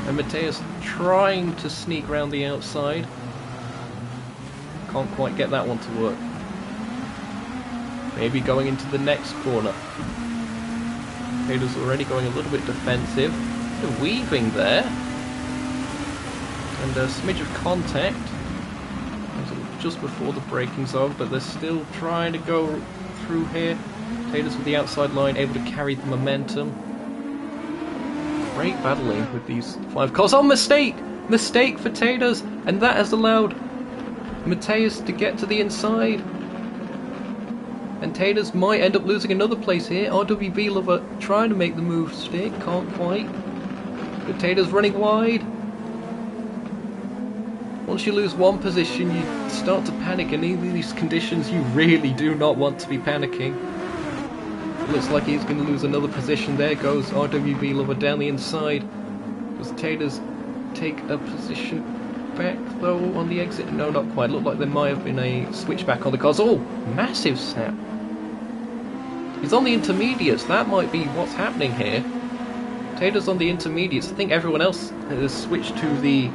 And Mateus trying to sneak around the outside. Can't quite get that one to work. Maybe going into the next corner. Taylor's already going a little bit defensive. Weaving there, and a smidge of contact just before the braking zone, but they're still trying to go through here. Taylor's with the outside line, able to carry the momentum. Great battling with these 5 cars. Oh, mistake for Taylor's, and that has allowed Mateus to get to the inside. And Taylor's might end up losing another place here. RWB Lover trying to make the move stick, can't quite. Taylor's running wide. Once you lose one position, you start to panic, and in these conditions, you really do not want to be panicking. Looks like he's going to lose another position. There goes RWB Lover down the inside. Does Taylor's take a position back, though, on the exit? No, not quite. Looked like there might have been a switchback on the cars. Oh, massive snap. He's on the intermediates. That might be what's happening here. Taylor's on the intermediates. I think everyone else has switched to the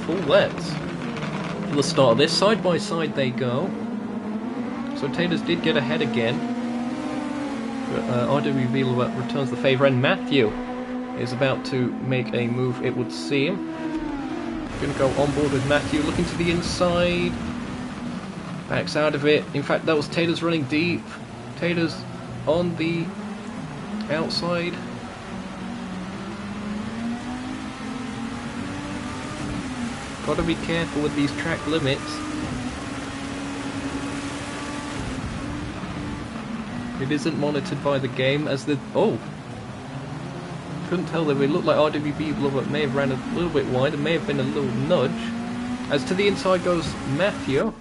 full lets for the start of this. Side by side they go. So Taylor's did get ahead again. But RWB returns the favour, and Matthew is about to make a move, it would seem. Going to go on board with Matthew, looking to the inside. Backs out of it. In fact, that was Taylor's running deep. Taylor's on the outside. Gotta be careful with these track limits. It isn't monitored by the game as the... Oh! Couldn't tell them. It looked like RWB Lover may have ran a little bit wide. There may have been a little nudge. As to the inside goes Matthew.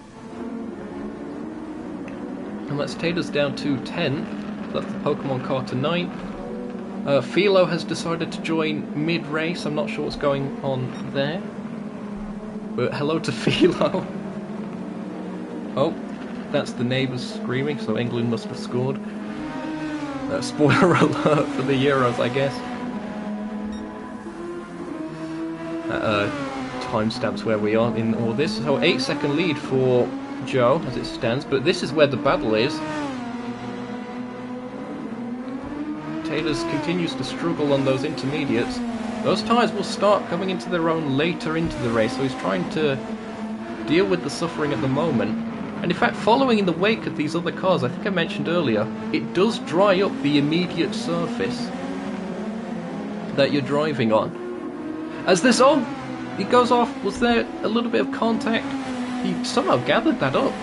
And that's Taylor's down to 10. That's the Pokemon car to 9. Philo has decided to join mid-race. I'm not sure what's going on there. But hello to Philo. Oh, that's the neighbours screaming, so England must have scored. Spoiler alert for the Euros, I guess. Timestamps where we are in all this. So 8-second lead for Joe as it stands, but this is where the battle is. Taylor's continues to struggle on those intermediates. Those tyres will start coming into their own later into the race, so he's trying to deal with the suffering at the moment. And in fact, following in the wake of these other cars, I think I mentioned earlier, it does dry up the immediate surface that you're driving on. As this, oh, he goes off, was there a little bit of contact? He somehow gathered that up.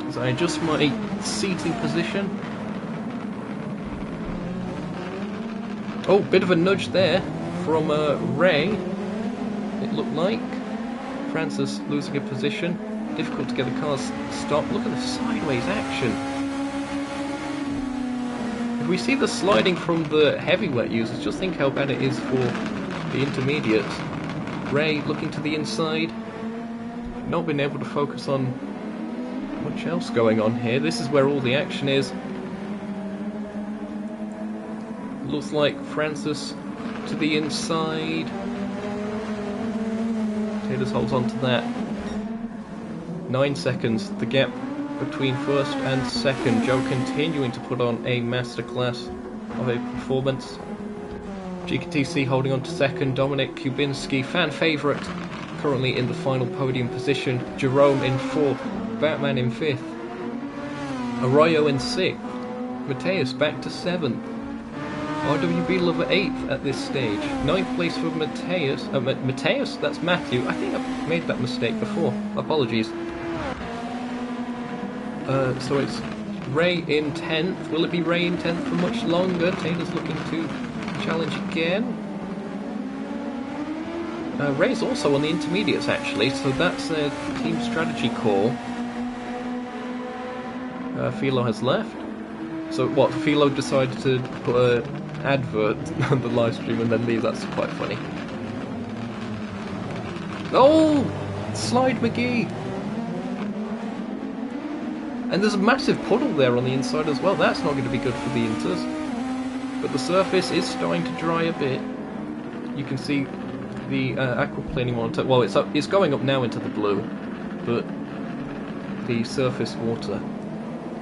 As I adjust my seating position. Oh, bit of a nudge there from Ray, it looked like. Francis losing a position. Difficult to get the cars stopped. Look at the sideways action. If we see the sliding from the heavyweight users, just think how bad it is for the intermediates. Ray looking to the inside. Not been able to focus on much else going on here. This is where all the action is. Looks like Francis to the inside. Taylor holds on to that. 9 seconds, the gap between first and second. Joe continuing to put on a masterclass of a performance. GKTC holding on to second. Dominic Kubinski, fan favourite, currently in the final podium position. Jerome in fourth. Batman in fifth. Arroyo in sixth. Mateus back to seventh. RWB Lover 8th at this stage. 9th place for Mateus. Mateus? That's Matthew. I think I've made that mistake before. Apologies. So it's Ray in 10th. Will it be Ray in 10th for much longer? Taylor's looking to challenge again. Ray's also on the intermediates actually, so that's a team strategy call. Philo has left. So what, Philo decided to put an advert on the live stream and then leave? That's quite funny. Oh! Slide McGee! And there's a massive puddle there on the inside as well. That's not going to be good for the Inters. But the surface is starting to dry a bit. You can see the aquaplaning monitor. Well, it's going up now into the blue, but the surface water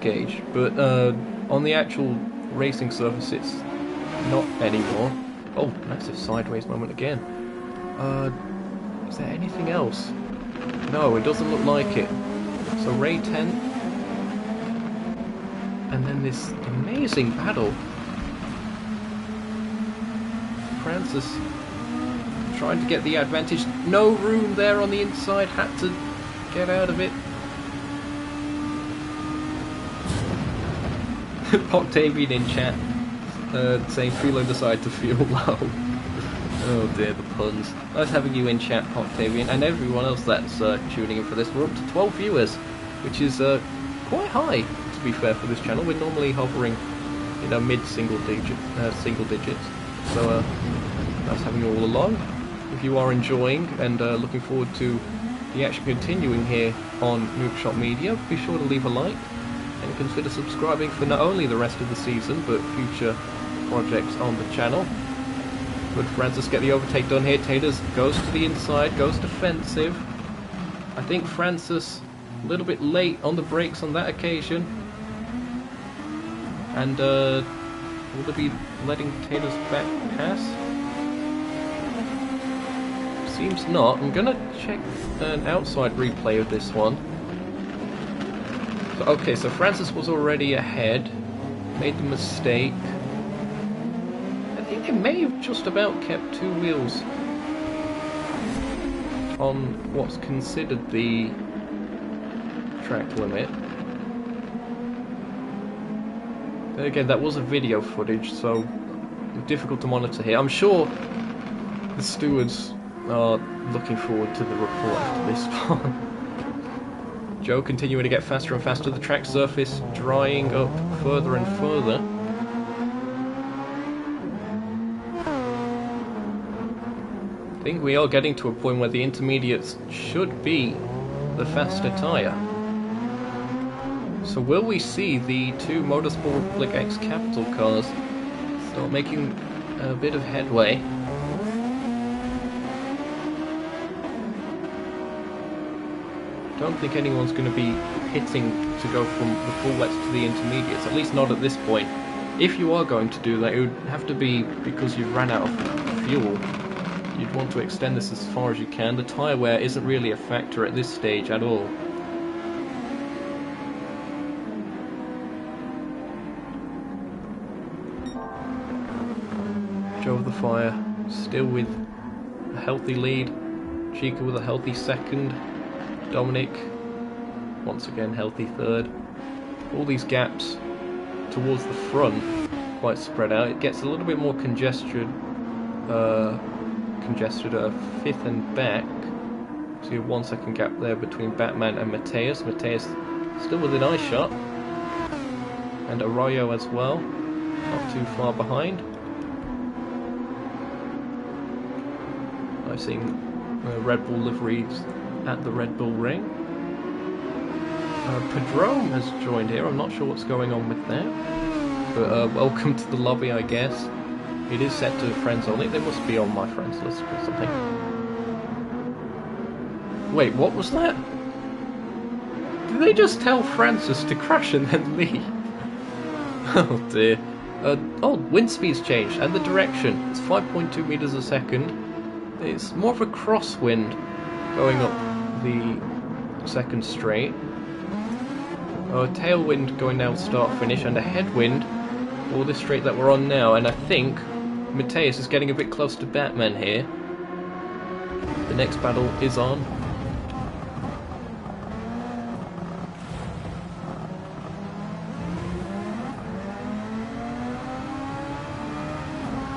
gauge. But on the actual racing surface, it's not anymore. Oh, massive sideways moment again. Is there anything else? No, it doesn't look like it. So Ray 10th. And then this amazing battle. Francis trying to get the advantage. No room there on the inside. Had to get out of it. Octavian in chat saying Philo decided to feel low. Oh dear, the puns. Nice having you in chat, Octavian, and everyone else that's tuning in for this. We're up to 12 viewers, which is quite high, to be fair, for this channel. We're normally hovering, mid-single digits. So nice having you all along. If you are enjoying and looking forward to the action continuing here on Nukeshot Media, be sure to leave a like and consider subscribing for not only the rest of the season but future projects on the channel. Would Francis get the overtake done here? Taylor's goes to the inside, goes defensive. I think Francis a little bit late on the brakes on that occasion. And will they be letting Taylor's back pass? Seems not. I'm gonna check an outside replay of this one. So, okay, so Francis was already ahead, made the mistake. I think they may have just about kept two wheels on what's considered the track limit. Then again, that was a video footage, so difficult to monitor here. I'm sure the stewards are looking forward to the report after this one. Joe continuing to get faster and faster, the track surface drying up further and further. I think we are getting to a point where the intermediates should be the faster tyre. So will we see the two Motorsport Republic X Capital cars start making a bit of headway? Don't think anyone's going to be hitting to go from the full wets to the intermediates, at least not at this point. if you are going to do that, it would have to be because you've ran out of fuel. You'd want to extend this as far as you can. The tyre wear isn't really a factor at this stage at all. Joe of the Fire still with a healthy lead. Chica with a healthy second. Dominic, once again, healthy third. All these gaps towards the front quite spread out. It gets a little bit more congested fifth and back. So you have 1 second gap there between Batman and Mateus. Mateus still within eye shot. And Arroyo as well, not too far behind. I've seen Red Bull liveries at the Red Bull Ring. Padrone has joined here. I'm not sure what's going on with that. But welcome to the lobby, I guess. It is set to friends only. They must be on my friends list or something. Wait, what was that? Did they just tell Francis to crash and then leave? Oh dear. Oh, wind speed's changed, and the direction. It's 5.2 meters a second. It's more of a crosswind going up the second straight. A tailwind going down start finish, and a headwind for this straight that we're on now. And I think Mateus is getting a bit close to Batman here. The next battle is on.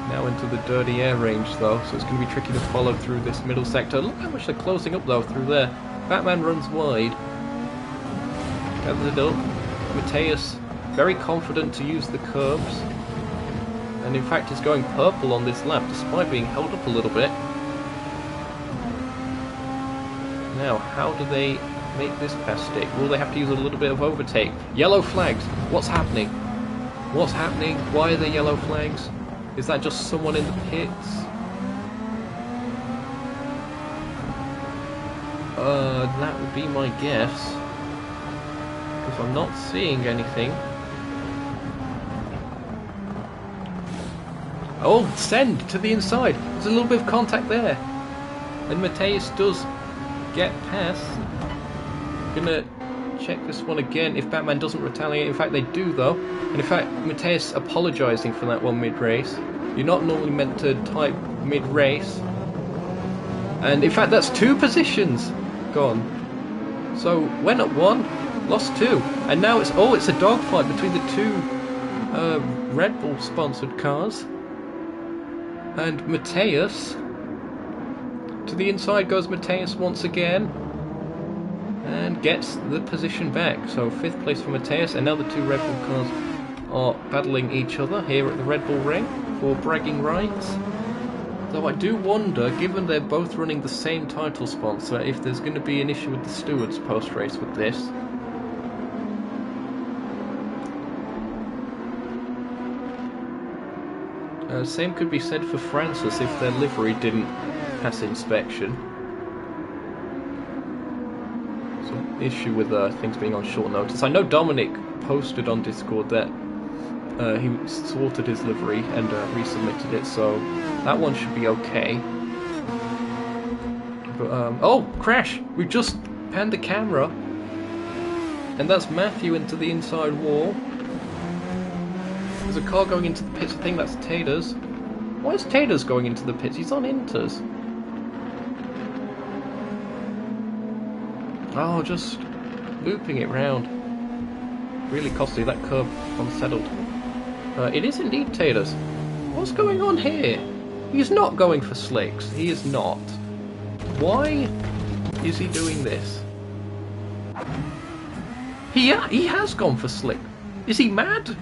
Now into the dirty air range though, so it's going to be tricky to follow through this middle sector. Look how much they're closing up though through there. Batman runs wide. Gathers it up. Mateus very confident to use the curbs. And in fact is going purple on this lap despite being held up a little bit. Now, how do they make this pass stick? Will they have to use a little bit of overtake? Yellow flags! What's happening? What's happening? Why are there yellow flags? Is that just someone in the pits? That would be my guess. Because I'm not seeing anything. Oh, send to the inside. There's a little bit of contact there. And Mateus does get past. Gonna check this one again if Batman doesn't retaliate. In fact, they do though. And in fact, Mateus apologising for that one mid-race. You're not normally meant to type mid-race. And in fact, that's 2 positions gone. So went up 1, lost 2, and now it's a dogfight between the 2 Red Bull sponsored cars. And Mateus, to the inside goes Mateus once again, and gets the position back. So 5th place for Mateus, and now the 2 Red Bull cars are battling each other here at the Red Bull Ring for bragging rights. Though I do wonder, given they're both running the same title sponsor, if there's going to be an issue with the stewards post-race with this. Same could be said for Francis if their livery didn't pass inspection. Some issue with things being on short notice. I know Dominic posted on Discord that he sorted his livery and resubmitted it, so that one should be okay. But, oh, crash! We've just panned the camera, and that's Matthew into the inside wall. There's a car going into the pits. I think that's Taters. Why is Taters going into the pits? He's on Inters. Oh, just looping it round. Really costly. That curb unsettled. It is indeed Taters. What's going on here? He's not going for slicks. He is not. Why is he doing this? He has gone for slick. Is he mad?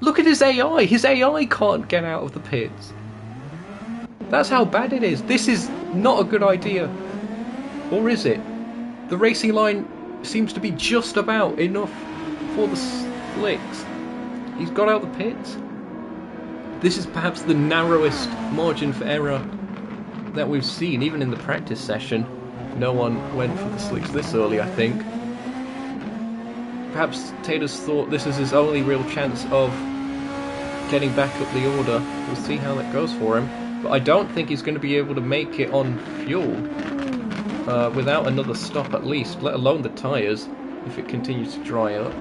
Look at his AI. His AI can't get out of the pits. That's how bad it is. This is not a good idea. Or is it? The racing line seems to be just about enough for the slicks. He's got out the pits. This is perhaps the narrowest margin for error that we've seen, even in the practice session. No one went for the slicks this early, I think. perhaps Taylor's thought this is his only real chance of getting back up the order. We'll see how that goes for him. But I don't think he's going to be able to make it on fuel without another stop at least, let alone the tyres, if it continues to dry up.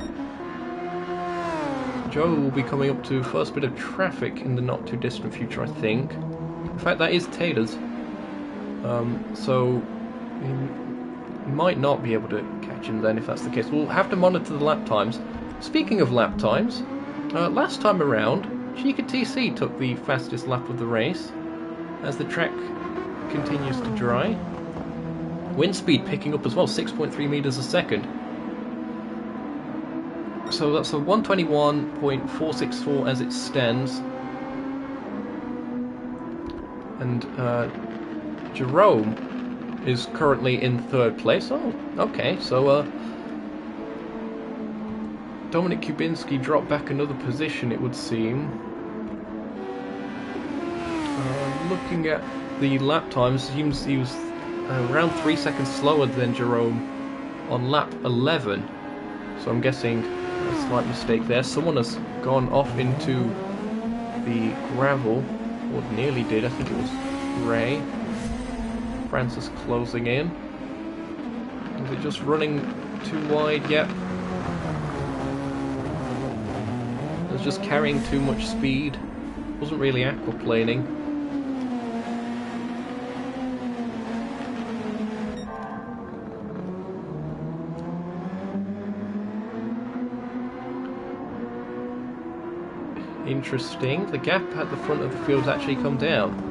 Joe will be coming up to first bit of traffic in the not too distant future, I think. In fact, that is Taylor's. So he might not be able to catch him then if that's the case. We'll have to monitor the lap times. Speaking of lap times, last time around, Chica TC took the fastest lap of the race as the track continues to dry. Wind speed picking up as well, 6.3 meters a second. So that's a 121.464 as it stands. And Jerome is currently in third place. Oh, okay, so Dominic Kubinski dropped back another position, it would seem. Looking at the lap times, it seems he was around 3 seconds slower than Jerome on lap 11. So I'm guessing a slight mistake there. Someone has gone off into the gravel, or nearly did. I think it was Ray. Francis closing in. Is it just running too wide? Yep. It was just carrying too much speed. Wasn't really aquaplaning. Interesting. The gap at the front of the field has actually come down.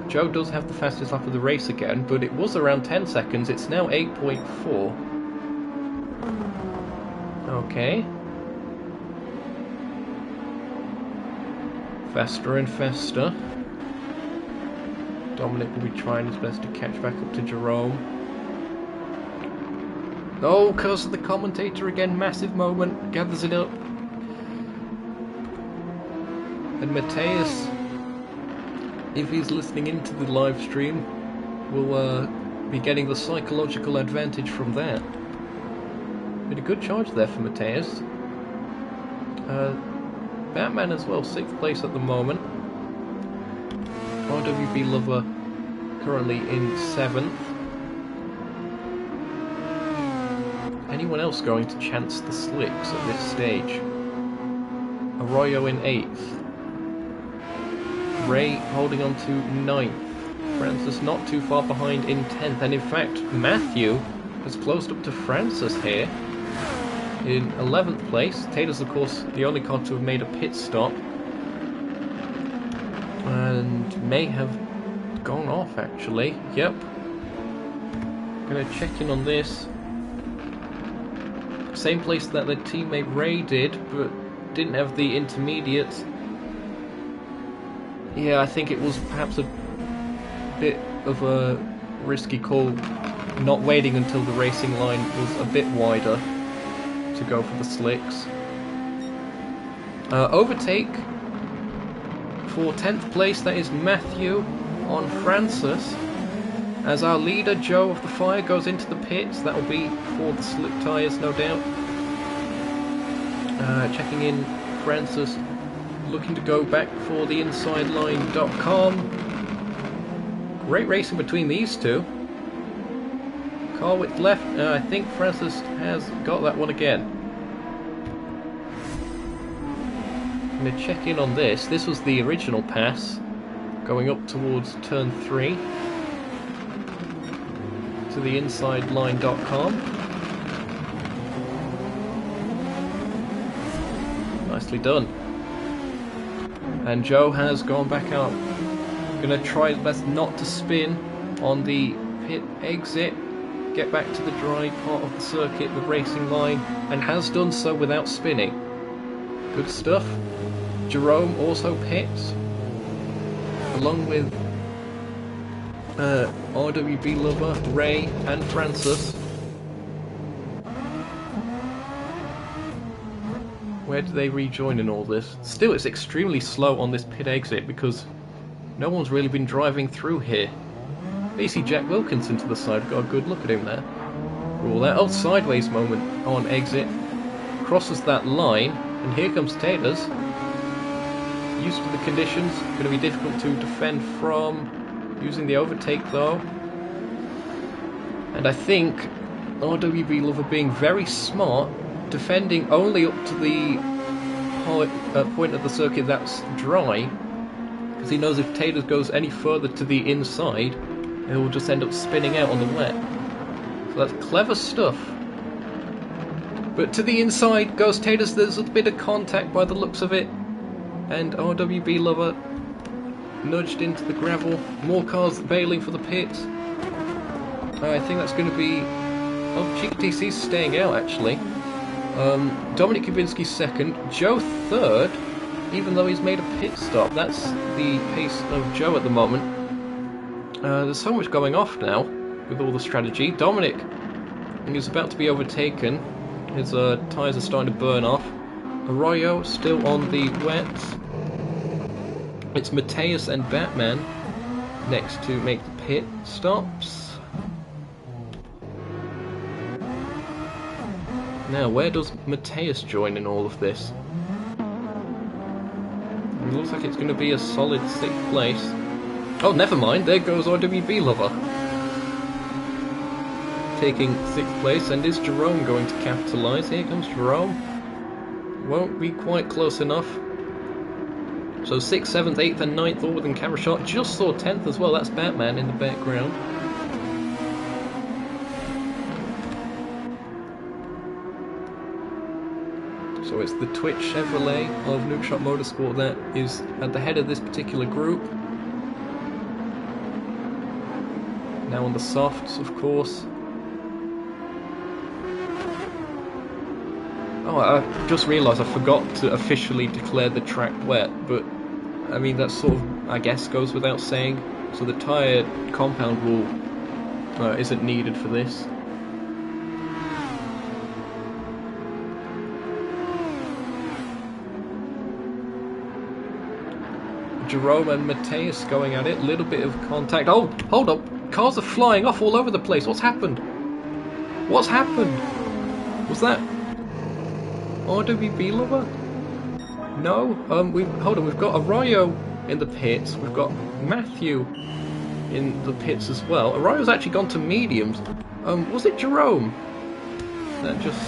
Joe does have the fastest lap of the race again, but it was around 10 seconds. It's now 8.4. Okay. Faster and faster. Dominic will be trying his best to catch back up to Jerome. Oh, curse of the commentator again. Massive moment. Gathers it up. And Mateus, if he's listening into the live stream, will be getting the psychological advantage from that. Been a good charge there for Mateus. Batman as well, 6th place at the moment. RWB Lover currently in 7th. Anyone else going to chance the slicks at this stage? Arroyo in 8th. Ray holding on to 9th. Francis not too far behind in 10th. And in fact, Matthew has closed up to Francis here in 11th place. Taylor's, of course, the only car to have made a pit stop. And may have gone off, actually. Yep. Gonna check in on this. Same place that their teammate Ray did, but didn't have the intermediate. Yeah, I think it was perhaps a bit of a risky call, not waiting until the racing line was a bit wider to go for the slicks. Overtake for 10th place, that is Matthew on Francis. As our leader, Joe of the Fire, goes into the pits. That will be for the slick tyres, no doubt. Checking in, Francis looking to go back for the InsideLine.com. Great racing between these two. Car width left. I think Francis has got that one again. I'm going to check in on this. This was the original pass, going up towards turn 3 to the InsideLine.com. Nicely done. And Joe has gone back out. Gonna try his best not to spin on the pit exit. Get back to the dry part of the circuit, the racing line, and has done so without spinning. Good stuff. Jerome also pits, along with RWB Lover, Ray, and Francis. Where do they rejoin in all this? Still, it's extremely slow on this pit exit because no one's really been driving through here. You see Jack Wilkinson to the side, got a good look at him there. Rule that. Oh, sideways moment on exit. Crosses that line, and here comes Taters. Used to the conditions, going to be difficult to defend from. Using the overtake though. And I think RWB Lover being very smart, defending only up to the point of the circuit that's dry, because he knows if Taters goes any further to the inside, it will just end up spinning out on the wet. So that's clever stuff. But to the inside goes Taters. There's a bit of contact by the looks of it, and RWB Lover nudged into the gravel. More cars bailing for the pits. I think that's going to be... Oh, GTC's staying out actually. Dominic Kubinski second, Joe third, even though he's made a pit stop. That's the pace of Joe at the moment. There's so much going off now with all the strategy. Dominic is about to be overtaken. His tyres are starting to burn off. Arroyo still on the wet. It's Mateus and Batman next to make the pit stops. Now, where does Mateus join in all of this? It looks like it's going to be a solid 6th place. Oh, never mind, there goes RWB Lover. Taking 6th place, and is Jerome going to capitalise? Here comes Jerome. Won't be quite close enough. So 6th, 7th, 8th and 9th all within camera shot. Just saw 10th as well, that's Batman in the background. So it's the Twitch Chevrolet of Nukeshot Motorsport that is at the head of this particular group. Now on the softs, of course. Oh, I just realised I forgot to officially declare the track wet, but I mean that sort of, I guess, goes without saying. So the tyre compound rule isn't needed for this. Jerome and Mateus going at it, little bit of contact. Oh, hold up, cars are flying off all over the place. What's happened? What's happened? Was that RWB Lover? No, hold on, we've got Arroyo in the pits, we've got Matthew in the pits as well. Arroyo's actually gone to mediums. Was it Jerome that just,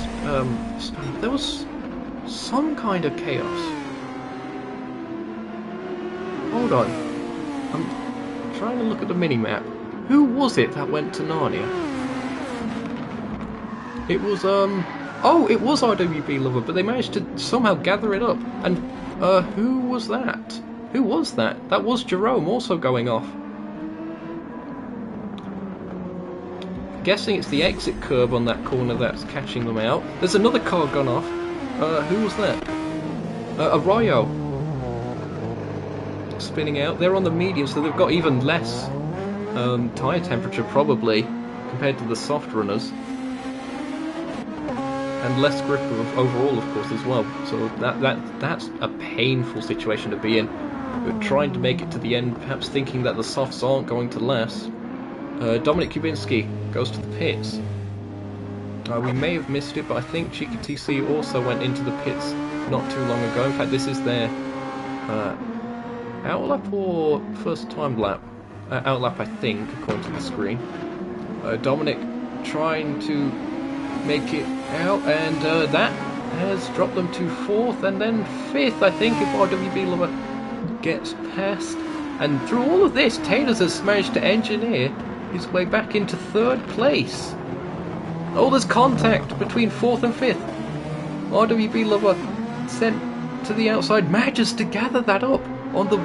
there was some kind of chaos. Hold on, I'm trying to look at the mini-map. Who was it that went to Narnia? It was, oh, it was RWB Lover, but they managed to somehow gather it up. And, who was that? Who was that? That was Jerome also going off. Guessing it's the exit curb on that corner that's catching them out. There's another car gone off. Who was that? Arroyo. Spinning out. They're on the medium, so they've got even less tyre temperature probably compared to the soft runners, and less grip overall, of course, as well. So that's a painful situation to be in. But trying to make it to the end, perhaps thinking that the softs aren't going to last. Dominic Kubinski goes to the pits. We may have missed it, but I think Chica TC also went into the pits not too long ago. In fact, this is their outlap or first time lap? Outlap, I think, according to the screen. Dominic trying to make it out, and that has dropped them to 4th and then 5th, I think, if RWB Lover gets past. And through all of this, Taters has managed to engineer his way back into 3rd place. Oh, there's contact between 4th and 5th. RWB Lover sent to the outside, manages to gather that up on the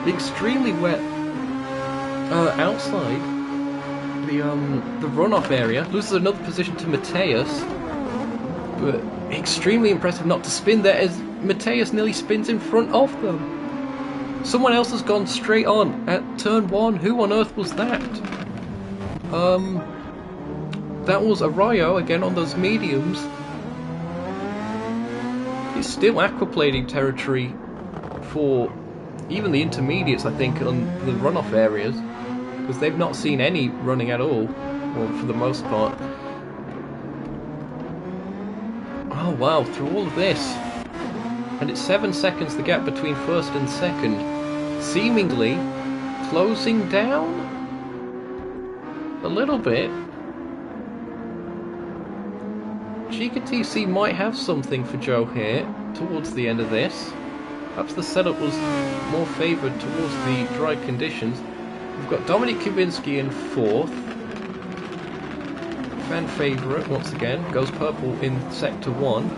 extremely wet outside the runoff area. Loses another position to Mateus, but extremely impressive not to spin there as Mateus nearly spins in front of them. Someone else has gone straight on at turn 1. Who on earth was that? That was Arroyo again on those mediums. It's still aquaplaning territory for even the intermediates, I think, on the runoff areas, because they've not seen any running at all, or for the most part. wow, through all of this. And it's 7 seconds the gap between first and second. Seemingly closing down a little bit. GKTC might have something for Joe here towards the end of this. Perhaps the setup was more favoured towards the dry conditions. We've got Dominik Kubinski in 4th. Fan favourite, once again, goes purple in Sector 1.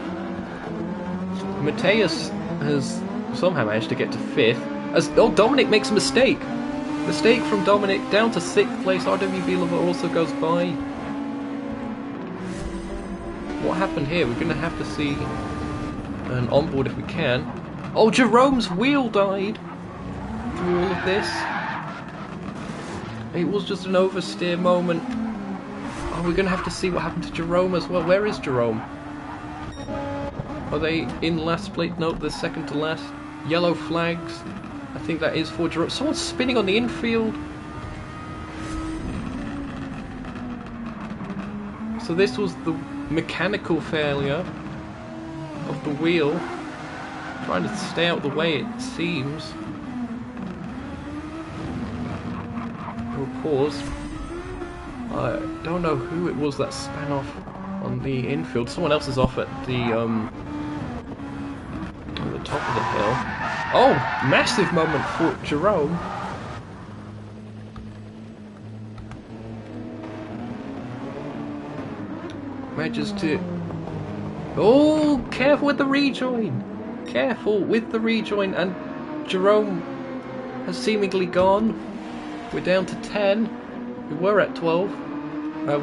Mateus has somehow managed to get to 5th. Dominik makes a mistake! Mistake from Dominik, down to 6th place. RWB Lover also goes by. What happened here? We're going to have to see an onboard if we can. Oh, Jerome's wheel died through all of this. It was just an oversteer moment. Oh, we're going to have to see what happened to Jerome as well. Where is Jerome? Are they in last place? No, they're second to last. Yellow flags. I think that is for Jerome. Someone's spinning on the infield. So this was the mechanical failure of the wheel. Trying to stay out of the way, it seems. We'll pause. I don't know who it was that span off on the infield. Someone else is off at the top of the hill. Oh, massive moment for Jerome. Manages to... Oh, careful with the rejoin. Careful with the rejoin, and Jerome has seemingly gone. We're down to 10. We were at 12.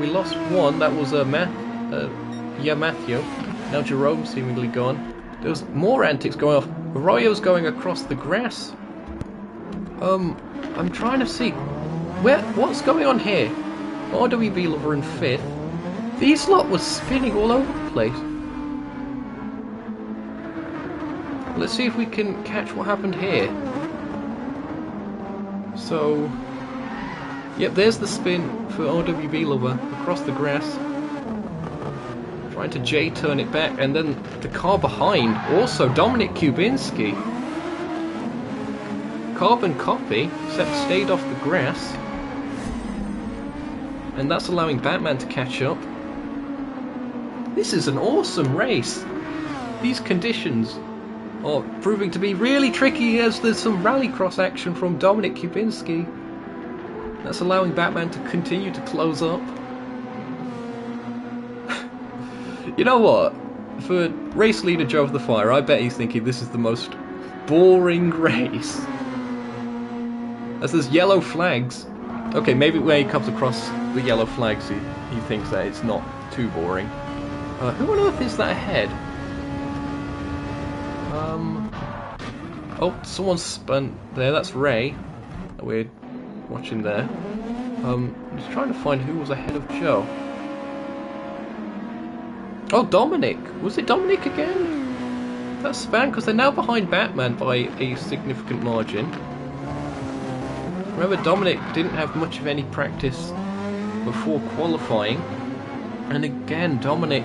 We lost 1. That was Matthew. Now Jerome's seemingly gone. There's more antics going off. Arroyo's going across the grass. I'm trying to see what's going on here. RWB Lover in 5th. These lot was spinning all over the place. Let's see if we can catch what happened here. So, yep, there's the spin for RWB Lover across the grass. Trying to J-turn it back, and then the car behind, also Dominik Kubinski. Carbon copy, except stayed off the grass. And that's allowing Batman to catch up. This is an awesome race. These conditions are proving to be really tricky, as there's some rallycross action from Dominik Kubinski. That's allowing Batman to continue to close up. You know what? For race leader Joe of the Fire, I bet he's thinking this is the most boring race. As there's yellow flags. Okay, maybe when he comes across the yellow flags, he thinks that it's not too boring. Who on earth is that ahead? Oh, someone's spun there. That's Ray. We're watching there. Just trying to find who was ahead of Joe. Oh, Dominik. Was it Dominik again? That's span, because they're now behind Batman by a significant margin. Remember, Dominik didn't have much of any practice before qualifying. And again, Dominik...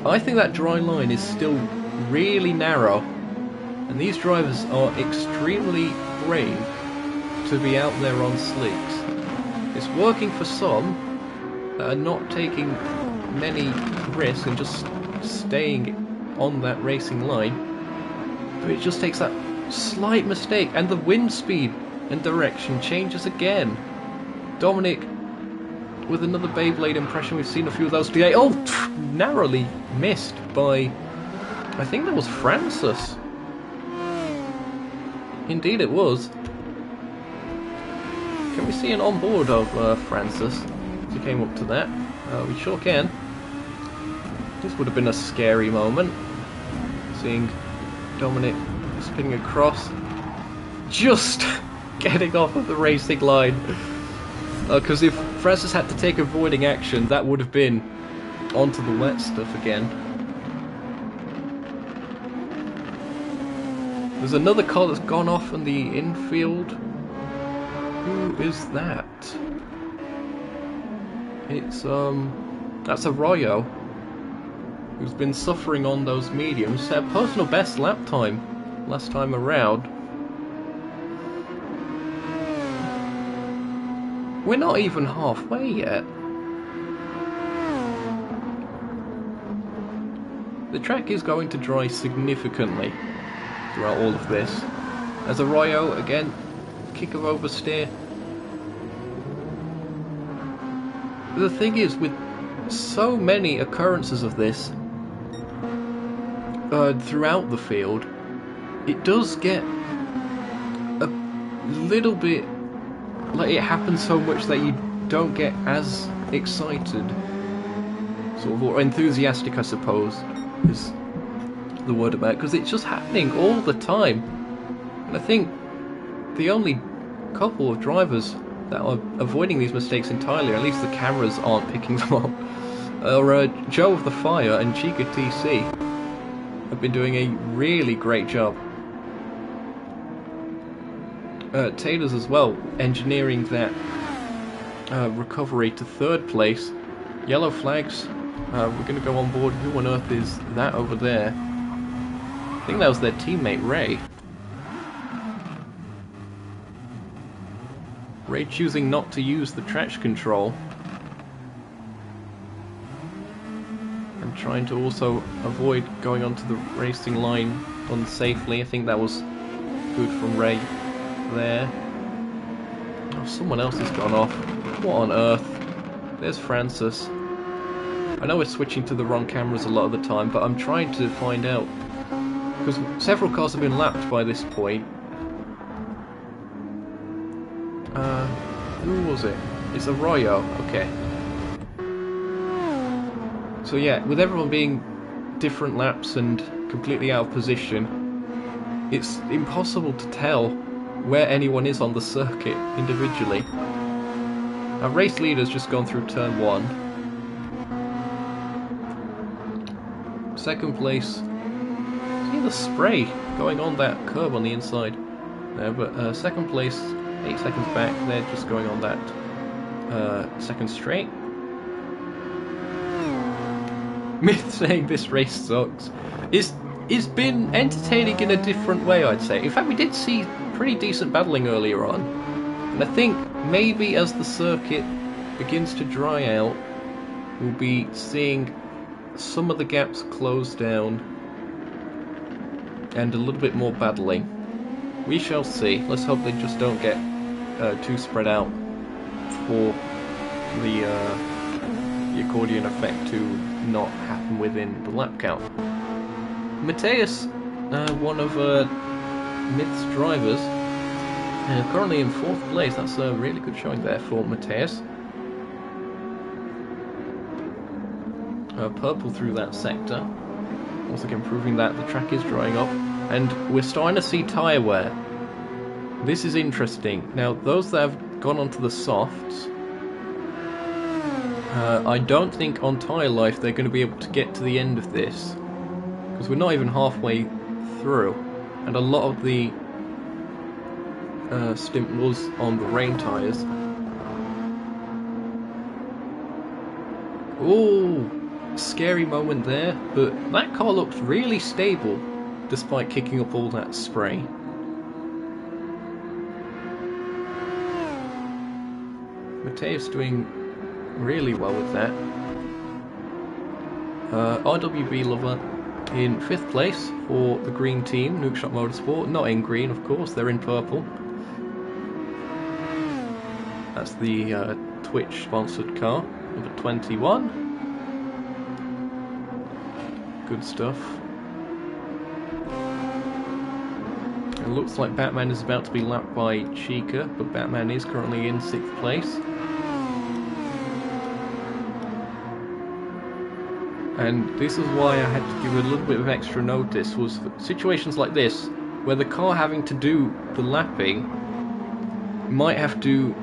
I think that dry line is still really narrow. And these drivers are extremely brave to be out there on slicks. It's working for some that are not taking many risks and just staying on that racing line. But it just takes that slight mistake, and the wind speed and direction changes again. Dominik with another Beyblade impression. We've seen a few of those today. Oh, narrowly missed by, I think that was Francis. Indeed it was. Can we see an onboard of Francis as he came up to that? We sure can. This would have been a scary moment, seeing Dominik spinning across, just getting off of the racing line. Because if Francis had to take avoiding action, that would have been onto the wet stuff again. There's another car that's gone off in the infield. Who is that? It's That's Arroyo, who's been suffering on those mediums. Set a personal best lap time last time around. We're not even halfway yet. The track is going to dry significantly throughout all of this. As Arroyo, again, kick of oversteer. The thing is, with so many occurrences of this throughout the field, it does get a little bit like it happens so much that you don't get as excited, sort of, or enthusiastic, I suppose, is the word about it, because it's just happening all the time. And I think the only couple of drivers that are avoiding these mistakes entirely, or at least the cameras aren't picking them up, are Joe of the Fire and Chica TC. Have been doing a really great job. Taylor's as well, engineering that recovery to third place. Yellow flags. We're going to go on board. Who on earth is that over there? I think that was their teammate Ray. Ray choosing not to use the traction control. And trying to also avoid going onto the racing line unsafely. I think that was good from Ray there. Oh, someone else has gone off. What on earth? There's Francis. I know we're switching to the wrong cameras a lot of the time, but I'm trying to find out, because several cars have been lapped by this point. Who was it? It's Arroyo. Okay. So yeah, with everyone being different laps and completely out of position, it's impossible to tell where anyone is on the circuit individually. Our race leader's just gone through turn 1. Second place, see the spray going on that curb on the inside there, but second place, 8 seconds back, they're just going on that second straight. Myth saying this race sucks. It's been entertaining in a different way, I'd say. In fact, we did see pretty decent battling earlier on, and I think maybe as the circuit begins to dry out, we'll be seeing some of the gaps close down and a little bit more battling. We shall see. Let's hope they just don't get too spread out for the accordion effect to not happen within the lap count. Mateus, one of Myth's drivers, currently in 4th place. That's a really good showing there for Mateus. Purple through that sector. Once again proving that the track is drying up. And we're starting to see tyre wear. This is interesting. Now, those that have gone onto the softs, I don't think on tyre life they're going to be able to get to the end of this, because we're not even halfway through, and a lot of the stint was on the rain tyres. Oh, scary moment there, but that car looked really stable despite kicking up all that spray. Mateus doing really well with that. RWB Lover in 5th place for the green team, Nukeshot Motorsport. Not in green, of course, they're in purple. That's the Twitch sponsored car, number 21. Good stuff. It looks like Batman is about to be lapped by Chica, but Batman is currently in 6th place. And this is why I had to give a little bit of extra notice, was situations like this, where the car having to do the lapping might have to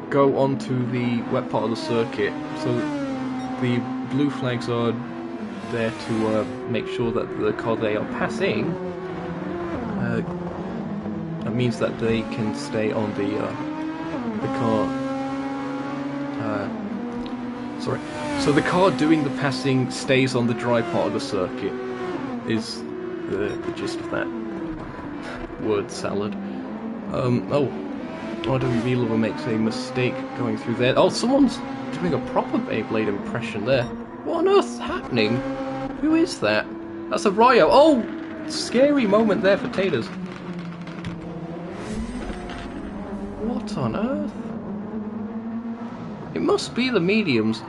go onto the wet part of the circuit, so the blue flags are there to make sure that the car they are passing, that means that they can stay on the car Sorry. So the car doing the passing stays on the dry part of the circuit, is the gist of that word salad. RWB Lover makes a mistake going through there. Oh, someone's doing a proper Beyblade impression there. What on earth's happening? Who is that? That's a Ryo. Oh! Scary moment there for Taters. What on earth? It must be the mediums.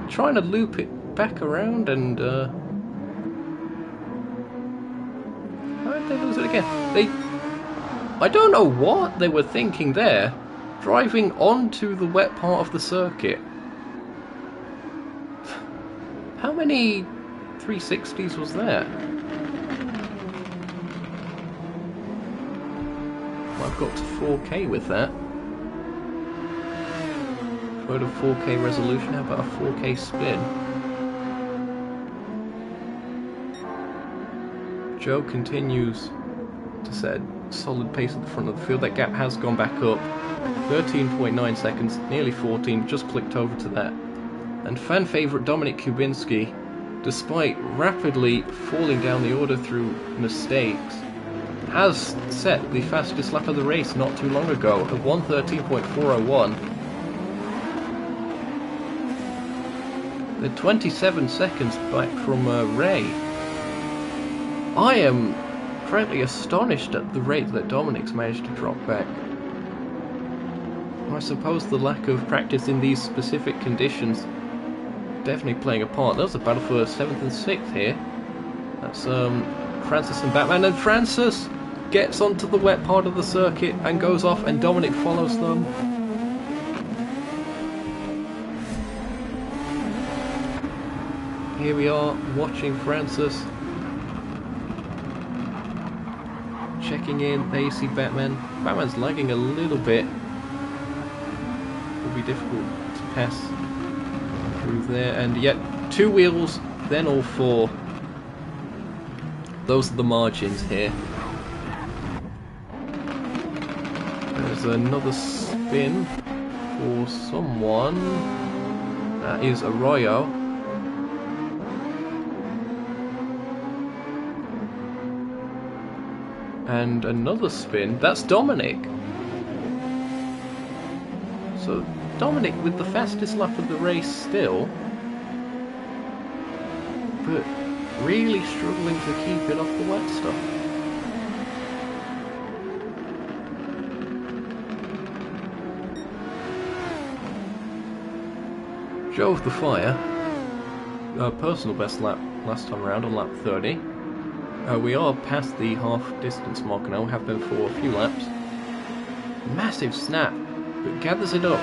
Trying to loop it back around and how did they lose it again? I don't know what they were thinking there, driving onto the wet part of the circuit. How many 360s was there? Well, I've got to 4K with that. Photo 4K resolution, how about a 4K spin? Joe continues to set a solid pace at the front of the field. That gap has gone back up. 13.9 seconds, nearly 14, just clicked over to that. And fan favourite Dominic Kubinski, despite rapidly falling down the order through mistakes, has set the fastest lap of the race not too long ago of 1:13.401. They're 27 seconds back from Ray. I am frankly astonished at the rate that Dominic's managed to drop back. I suppose the lack of practice in these specific conditions definitely playing a part. That was a battle for 7th and 6th here. That's Francis and Batman, and Francis gets onto the wet part of the circuit and goes off, and Dominic follows them. Here we are watching Francis checking in. There you see Batman. Batman's lagging a little bit. Will be difficult to pass through there, and yet 2 wheels, then all 4. Those are the margins here. There's another spin for someone. That is Arroyo. And another spin. That's Dominic. So Dominic with the fastest lap of the race still, but really struggling to keep it off the wet stuff. Joe of the Fire, personal best lap last time around on lap 30. We are past the half distance marker now, we have been for a few laps. Massive snap, but gathers it up.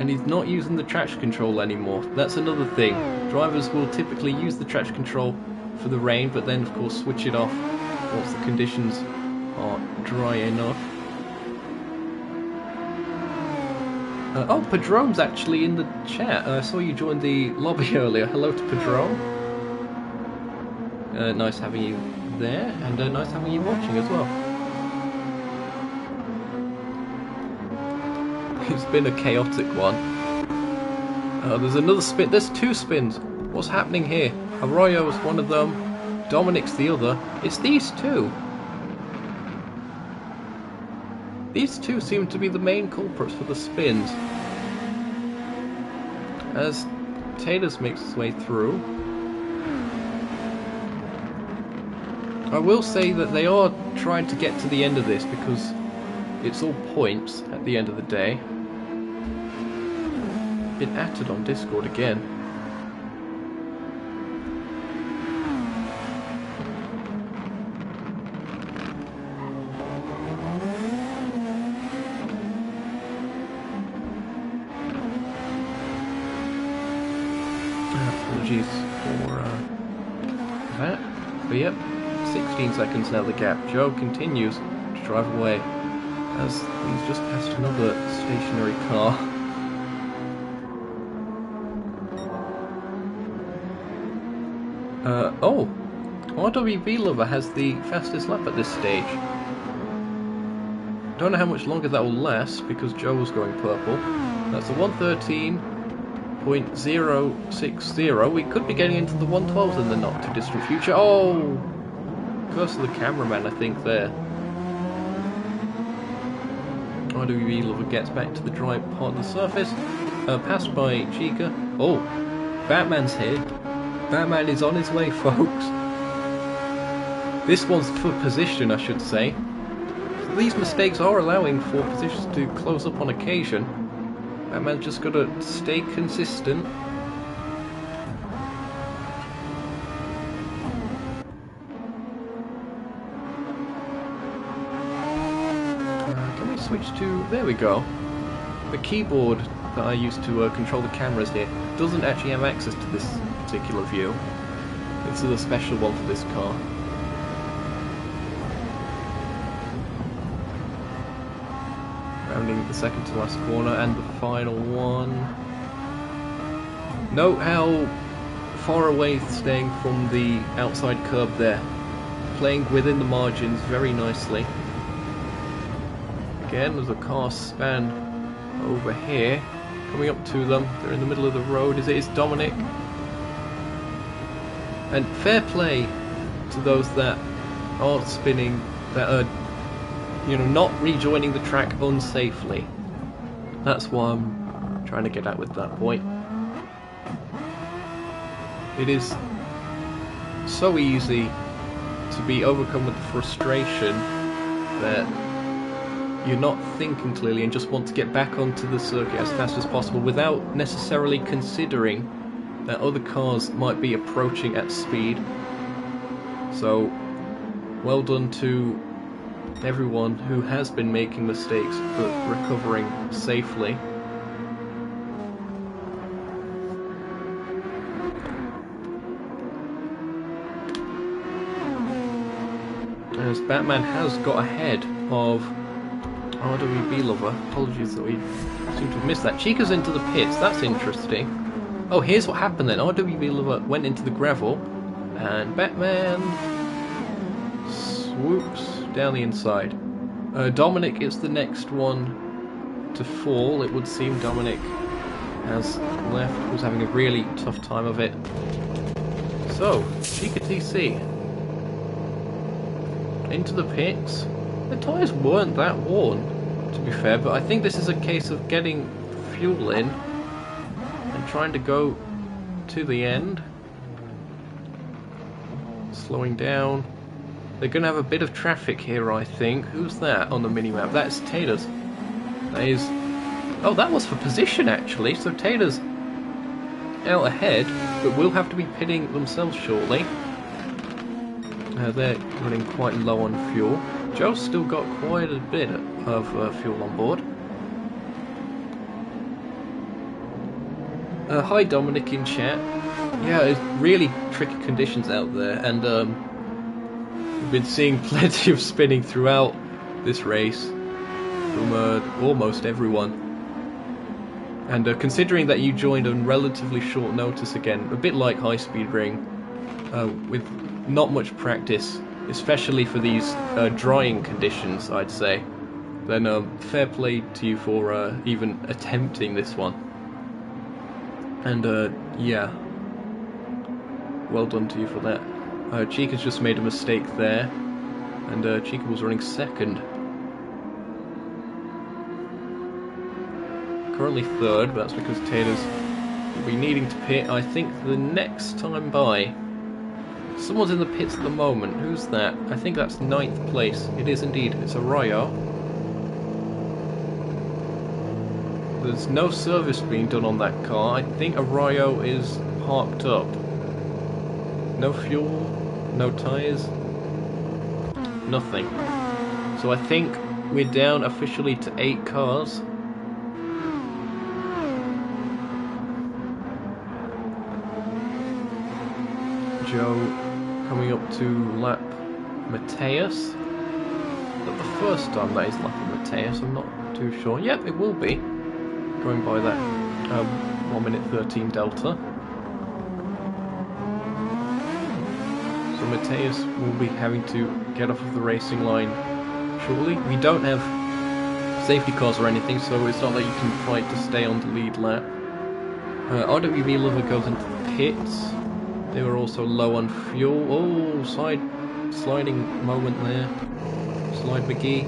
And he's not using the traction control anymore. That's another thing. Drivers will typically use the traction control for the rain, but then of course switch it off once the conditions are dry enough. Oh, Padrone's actually in the chat. I saw you join the lobby earlier. Hello to Padrone. Nice having you there, and nice having you watching as well. It's been a chaotic one. There's another spin. There's 2 spins. What's happening here? Arroyo's one of them. Dominic's the other. It's these 2. These 2 seem to be the main culprits for the spins. As Taylor's makes his way through. I will say that they are trying to get to the end of this because it's all points at the end of the day. Been atted on Discord again. Apologies for that. But yep, 16 seconds now the gap. Joe continues to drive away as he's just passed another stationary car. Oh, RWB Lover has the fastest lap at this stage. Don't know how much longer that will last because Joe was going purple. That's the 113.060. We could be getting into the 112s in the not too distant future. Oh! Curse of the cameraman, I think, there. RWB Lover gets back to the dry part of the surface. Passed by Chica. Oh! Batman's here. Batman is on his way, folks. This one's for position, I should say. These mistakes are allowing for positions to close up on occasion. Batman's just got to stay consistent. Can we switch to... There we go. The keyboard that I used to control the cameras here doesn't actually have access to this particular view. This is a special one for this car. Rounding the second to last corner and the final one. Note how far away staying from the outside curb there. Playing within the margins very nicely. Again, there's a car span over here. Coming up to them. They're in the middle of the road. It's Dominic. And fair play to those that are spinning, that are, you know, not rejoining the track unsafely. That's what I'm trying to get at with that point. It is so easy to be overcome with frustration that you're not thinking clearly and just want to get back onto the circuit as fast as possible without necessarily considering that other cars might be approaching at speed. So, well done to everyone who has been making mistakes but recovering safely. As Batman has got ahead of RWB Lover. Apologies that we seem to have missed that. Chica's into the pits, that's interesting. Oh, here's what happened then. RWB Lover went into the gravel, and Batman swoops down the inside. Dominic is the next one to fall. It would seem Dominic has left, was having a really tough time of it. So, Chica TC into the pits. The tyres weren't that worn, to be fair, but I think this is a case of getting fuel in and trying to go to the end. Slowing down. They're going to have a bit of traffic here, I think. Who's that on the minimap? That's Taylor's. That is... Oh, that was for position, actually. So Taylor's out ahead, but will have to be pitting themselves shortly. They're running quite low on fuel. Joe's still got quite a bit of fuel on board. Hi Dominic in chat. Yeah, it's really tricky conditions out there, and we've been seeing plenty of spinning throughout this race from almost everyone. And considering that you joined on relatively short notice again, a bit like High Speed Ring, with not much practice, especially for these drying conditions, I'd say, then fair play to you for even attempting this one. And yeah, well done to you for that. Chica's just made a mistake there, and Chica was running second. Currently third, but that's because Taylor's will be needing to pit, I think, the next time by. Someone's in the pits at the moment. Who's that? I think that's 9th place. It is indeed. It's Arroyo. There's no service being done on that car. I think Arroyo is parked up. No fuel, no tyres, nothing. So I think we're down officially to 8 cars. Joe coming up to lap Mateus. But the first time that is lapping Mateus, I'm not too sure. Yep, it will be. Going by that 1 minute 13 delta. So Mateus will be having to get off of the racing line shortly. We don't have safety cars or anything, so it's not that you can fight to stay on the lead lap. RWB Lover goes into the pits. They were also low on fuel. Oh, sliding moment there. Slide McGee.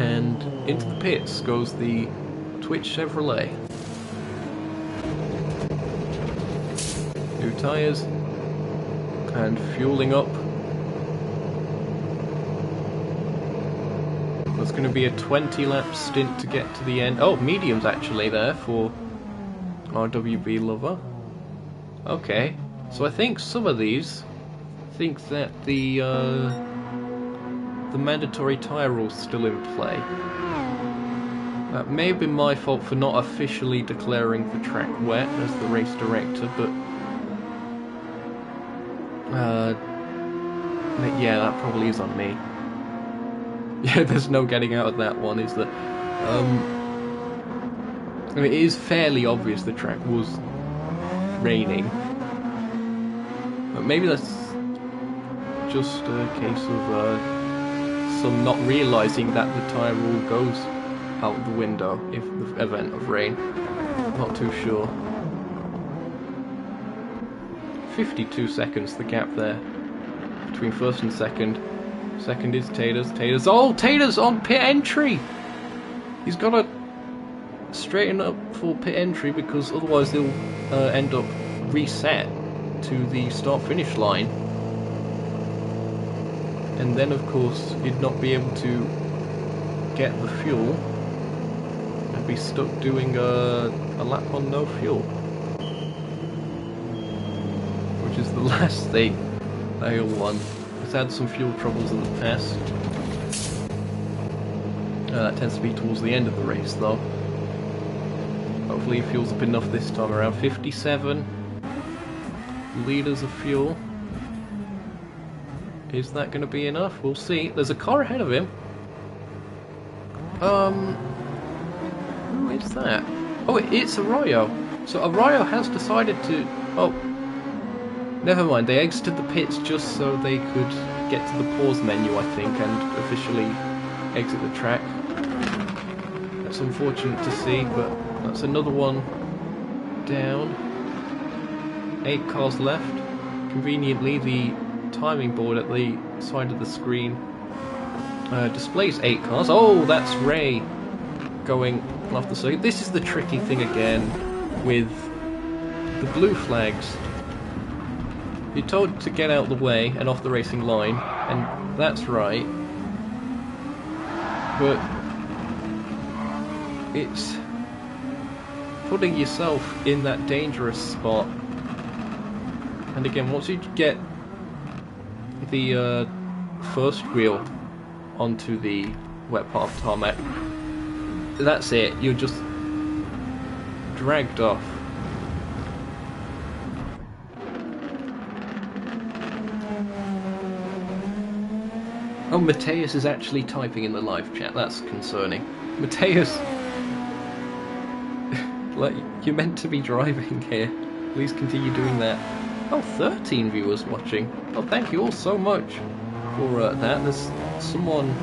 And into the pits goes the Twitch Chevrolet. New tyres. And fueling up. There's going to be a 20 lap stint to get to the end. Oh, mediums actually there for RWB Lover. Okay, so I think some of these think that the mandatory tyre rule's still in play. That may have been my fault for not officially declaring the track wet as the race director, but yeah, that probably is on me. Yeah, there's no getting out of that one, is there? I mean, it is fairly obvious the track was raining. But maybe that's just a case of some not realising that the tyre rule goes out the window if the event of rain. Not too sure. 52 seconds the gap there between first and second. Second is Taters. Oh, Taters on pit entry! He's got to straighten up for pit entry because otherwise they'll end up reset to the start-finish line. And then, of course, you'd not be able to get the fuel and be stuck doing a lap on no fuel. Which is the last thing they'll want. It's had some fuel troubles in the past. That tends to be towards the end of the race, though. Hopefully it fuels up enough this time around. 57 litres of fuel. Is that going to be enough? We'll see. There's a car ahead of him. Who is that? Oh, it's Arroyo. So Arroyo has decided to... Oh, never mind. They exited the pits just so they could get to the pause menu, I think, and officially exit the track. That's unfortunate to see, but that's another one down. 8 cars left. Conveniently, the timing board at the side of the screen displays 8 cars. Oh, that's Ray going off the side. This is the tricky thing again with the blue flags. You're told to get out the way and off the racing line, and that's right. But it's putting yourself in that dangerous spot. And again, once you get the first wheel onto the wet part of tarmac, that's it, you're just dragged off. Oh, Mateus is actually typing in the live chat, that's concerning. Mateus, like, you're meant to be driving here. Please continue doing that. Oh, 13 viewers watching. Oh, thank you all so much for that. There's someone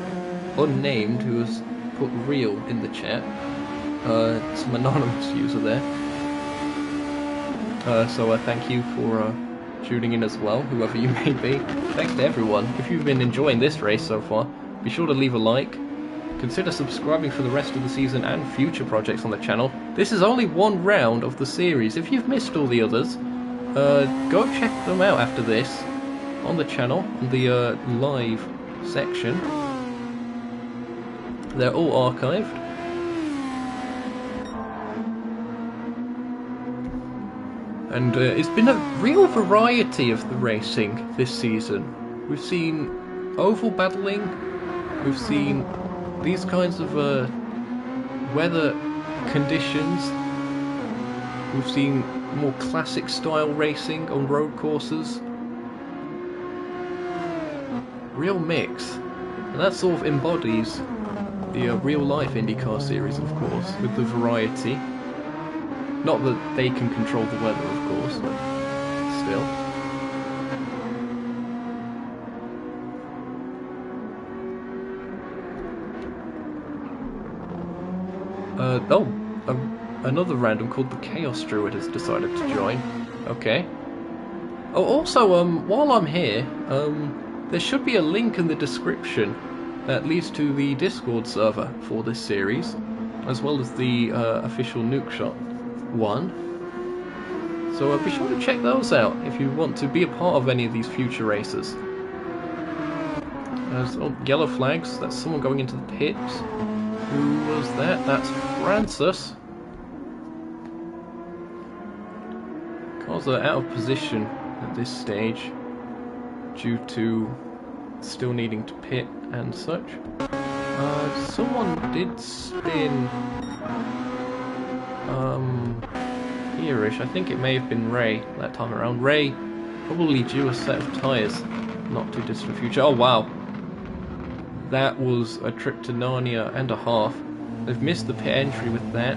unnamed who has put real in the chat. Some anonymous user there. So thank you for tuning in as well, whoever you may be. Thanks to everyone. If you've been enjoying this race so far, be sure to leave a like. Consider subscribing for the rest of the season and future projects on the channel. This is only one round of the series. If you've missed all the others, go check them out after this on the channel, in the live section. They're all archived. And it's been a real variety of the racing this season. We've seen oval battling, we've seen these kinds of weather conditions, we've seen more classic style racing on road courses. Real mix. And that sort of embodies the real life IndyCar series, of course, with the variety. Not that they can control the weather, of course, but still. Another random called the Chaos Druid has decided to join. Okay. Oh, also, while I'm here, there should be a link in the description that leads to the Discord server for this series, as well as the official Nukeshot one. So be sure to check those out if you want to be a part of any of these future races. There's yellow flags, that's someone going into the pits. Who was that? That's Francis. Cars are out of position at this stage due to still needing to pit and such. Someone did spin here-ish. I think it may have been Ray that time around. Ray probably due a set of tyres not too distant future. Oh wow, that was a trip to Narnia and a half. They've missed the pit entry with that.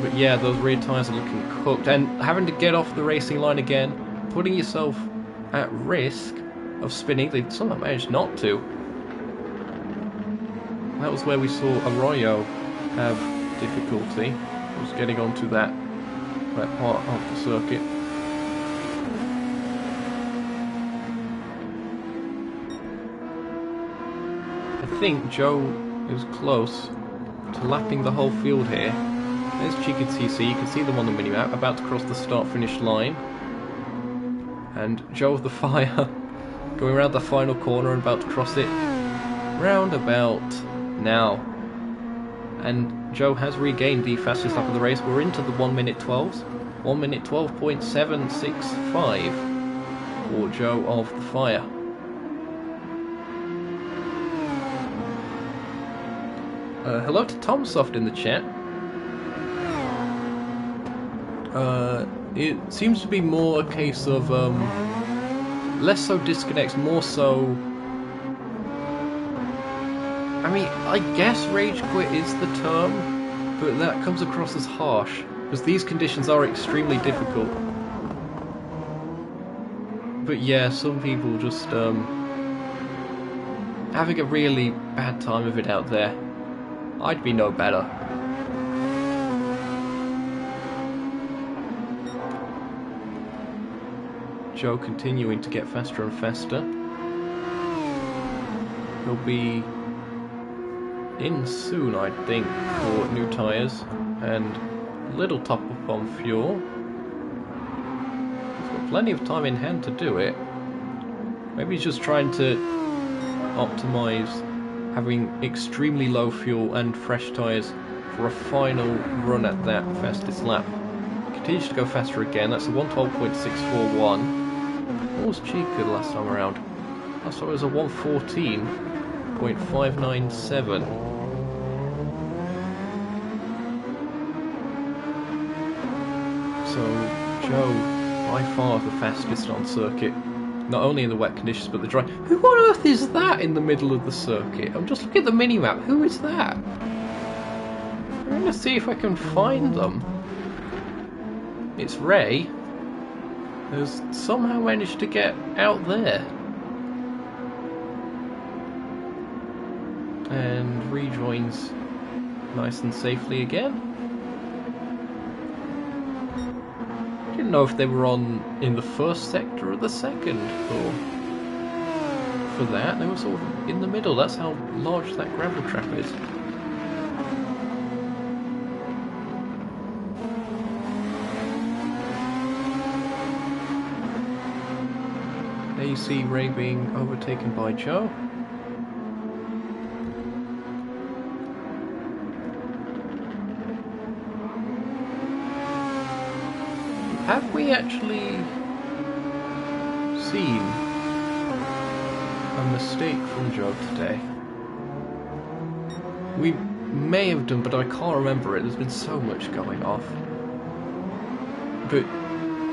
But yeah, those rear tyres are looking cooked, and having to get off the racing line again, putting yourself at risk of spinning. They somehow managed not to. That was where we saw Arroyo have difficulty. Was getting onto that part of the circuit. I think Joe is close to lapping the whole field here. There's Cheeky TC, you can see them on the minimap, about to cross the start-finish line. And Joe of the Fire going around the final corner and about to cross it round about now. And Joe has regained the fastest lap of the race. We're into the 1 minute 12s. 1 minute 12.765 for Joe of the Fire. Hello to Tomsoft in the chat. It seems to be more a case of less so disconnects, more so. I mean, I guess rage quit is the term, but that comes across as harsh because these conditions are extremely difficult. But yeah, some people just having a really bad time of it out there. I'd be no better. Joe continuing to get faster and faster. He'll be in soon, I think, for new tyres and a little top up on fuel. He's got plenty of time in hand to do it. Maybe he's just trying to optimise having extremely low fuel and fresh tyres for a final run at that fastest lap. Continues to go faster again, that's a 112.641. What was Chica last time around? Last time it was a 114.597. So Joe, by far the fastest on circuit. Not only in the wet conditions, but the dry. Who on earth is that in the middle of the circuit? I'm just looking at the mini-map. Who is that? I'm going to see if I can find them. It's Ray. Has somehow managed to get out there. And rejoins nice and safely again. Didn't know if they were in the first sector or the second for that. They were sort of in the middle. That's how large that gravel trap is. There you see Ray being overtaken by Joe. Have we actually seen a mistake from Joe today? We may have done, but I can't remember it. There's been so much going off. But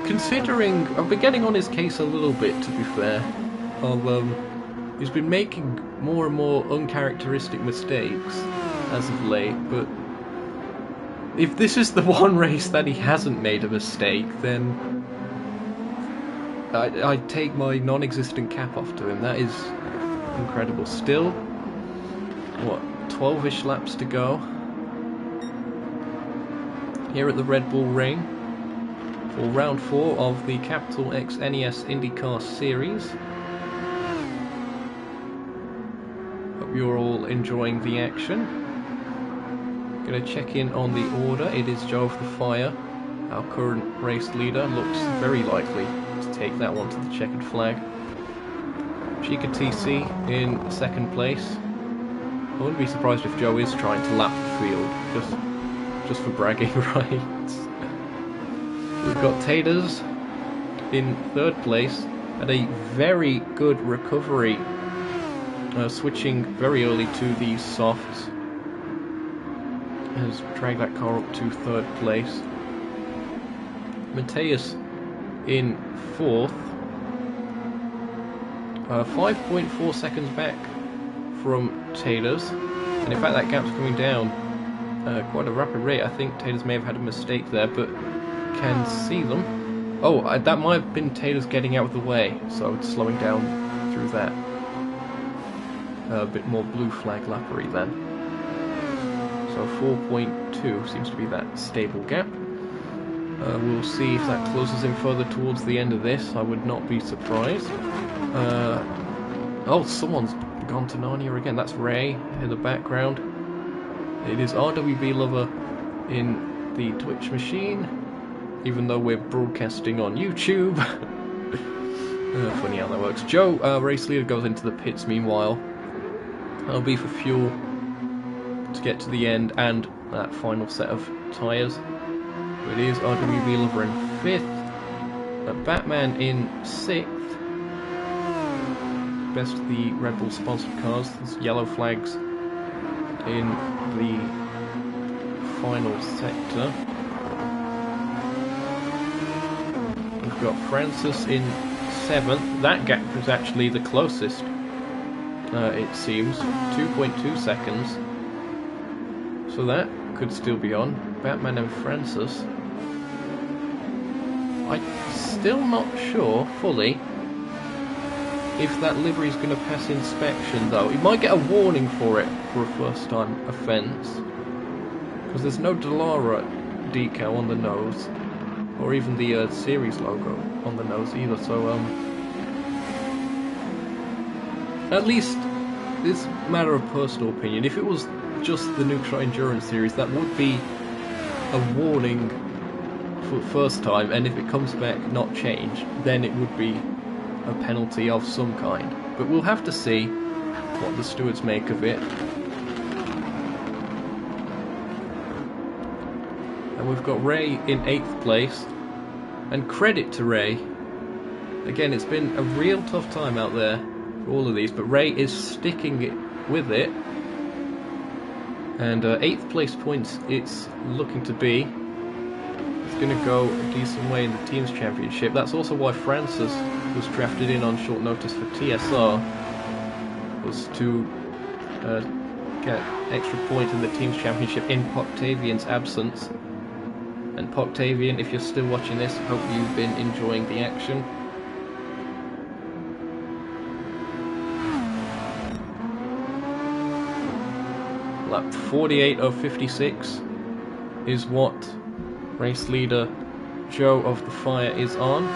considering, I've been getting on his case a little bit, to be fair. He's been making more and more uncharacteristic mistakes as of late, but if this is the one race that he hasn't made a mistake, then I take my non-existent cap off to him. That is incredible. Still, what, 12-ish laps to go here at the Red Bull Ring for round 4 of the Capital X NES IndyCar Series. Hope you're all enjoying the action. Gonna check in on the order. It is Joe of the Fire, our current race leader, looks very likely to take that one to the checkered flag. Chica TC in 2nd place. I wouldn't be surprised if Joe is trying to lap the field, just for bragging rights. We've got Taters in 3rd place at a very good recovery, switching very early to the softs. Has dragged that car up to 3rd place. Mateus in 4th, 5.4 seconds back from Taters, and in fact that gap's coming down quite a rapid rate. I think Taters may have had a mistake there, but can see them. Oh, that might have been Taters getting out of the way, so it's slowing down through that. A bit more blue flag lappery then. So 4.2 seems to be that stable gap. We'll see if that closes in further towards the end of this. I would not be surprised. Oh, someone's gone to Narnia again. That's Ray in the background. It is RWB Lover in the Twitch machine, even though we're broadcasting on YouTube. Funny how that works. Joe, race leader, goes into the pits meanwhile. That'll be for fuel to get to the end and that final set of tyres. It is RWB Lover in 5th, Batman in 6th. Best of the Red Bull sponsored cars. There's yellow flags in the final sector. We've got Francis in 7th. That gap is actually the closest, it seems. 2.2 seconds. So that could still be on. Batman and Francis. I'm still not sure fully if that livery is going to pass inspection, though. He might get a warning for it for a first-time offence, because there's no Dallara decal on the nose, or even the series logo on the nose either. So, at least it's a matter of personal opinion. If it was just the Nukeshot Endurance Series, that would be a warning for the first time, and if it comes back not changed, then it would be a penalty of some kind. But we'll have to see what the stewards make of it. And we've got Ray in 8th place, and credit to Ray. Again, it's been a real tough time out there for all of these, but Ray is sticking with it. And 8th place points it's looking to be. It's going to go a decent way in the Teams Championship. That's also why Francis was drafted in on short notice for TSR, was to get extra points in the Teams Championship in Poctavian's absence. And Poctavian, if you're still watching this, hope you've been enjoying the action. Lap 48 of 56 is what race leader Joe of the Fire is on.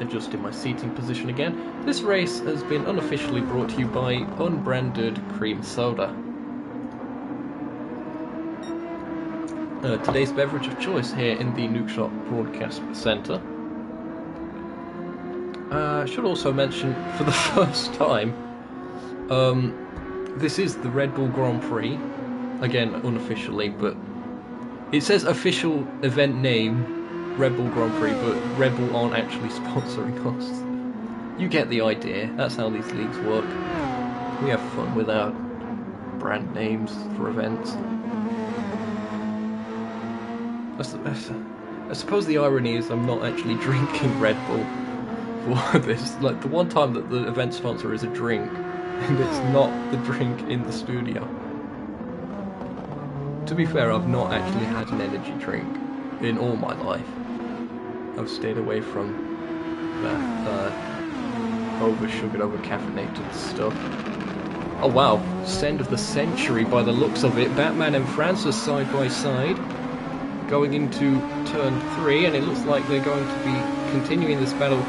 Adjusting my seating position again. This race has been unofficially brought to you by Unbranded Cream Soda. Today's beverage of choice here in the Nukeshot Broadcast Centre. I should also mention, for the first time, this is the Red Bull Grand Prix, again unofficially, but it says official event name Red Bull Grand Prix, but Red Bull aren't actually sponsoring us. You get the idea, that's how these leagues work. We have fun with our brand names for events. I suppose the irony is I'm not actually drinking Red Bull for this. Like, the one time that the event sponsor is a drink, and it's not the drink in the studio. To be fair, I've not actually had an energy drink in all my life. I've stayed away from that over-sugared, over-caffeinated stuff. Oh wow, send of the century by the looks of it. Batman and Francis side by side, going into turn 3, and it looks like they're going to be continuing this battle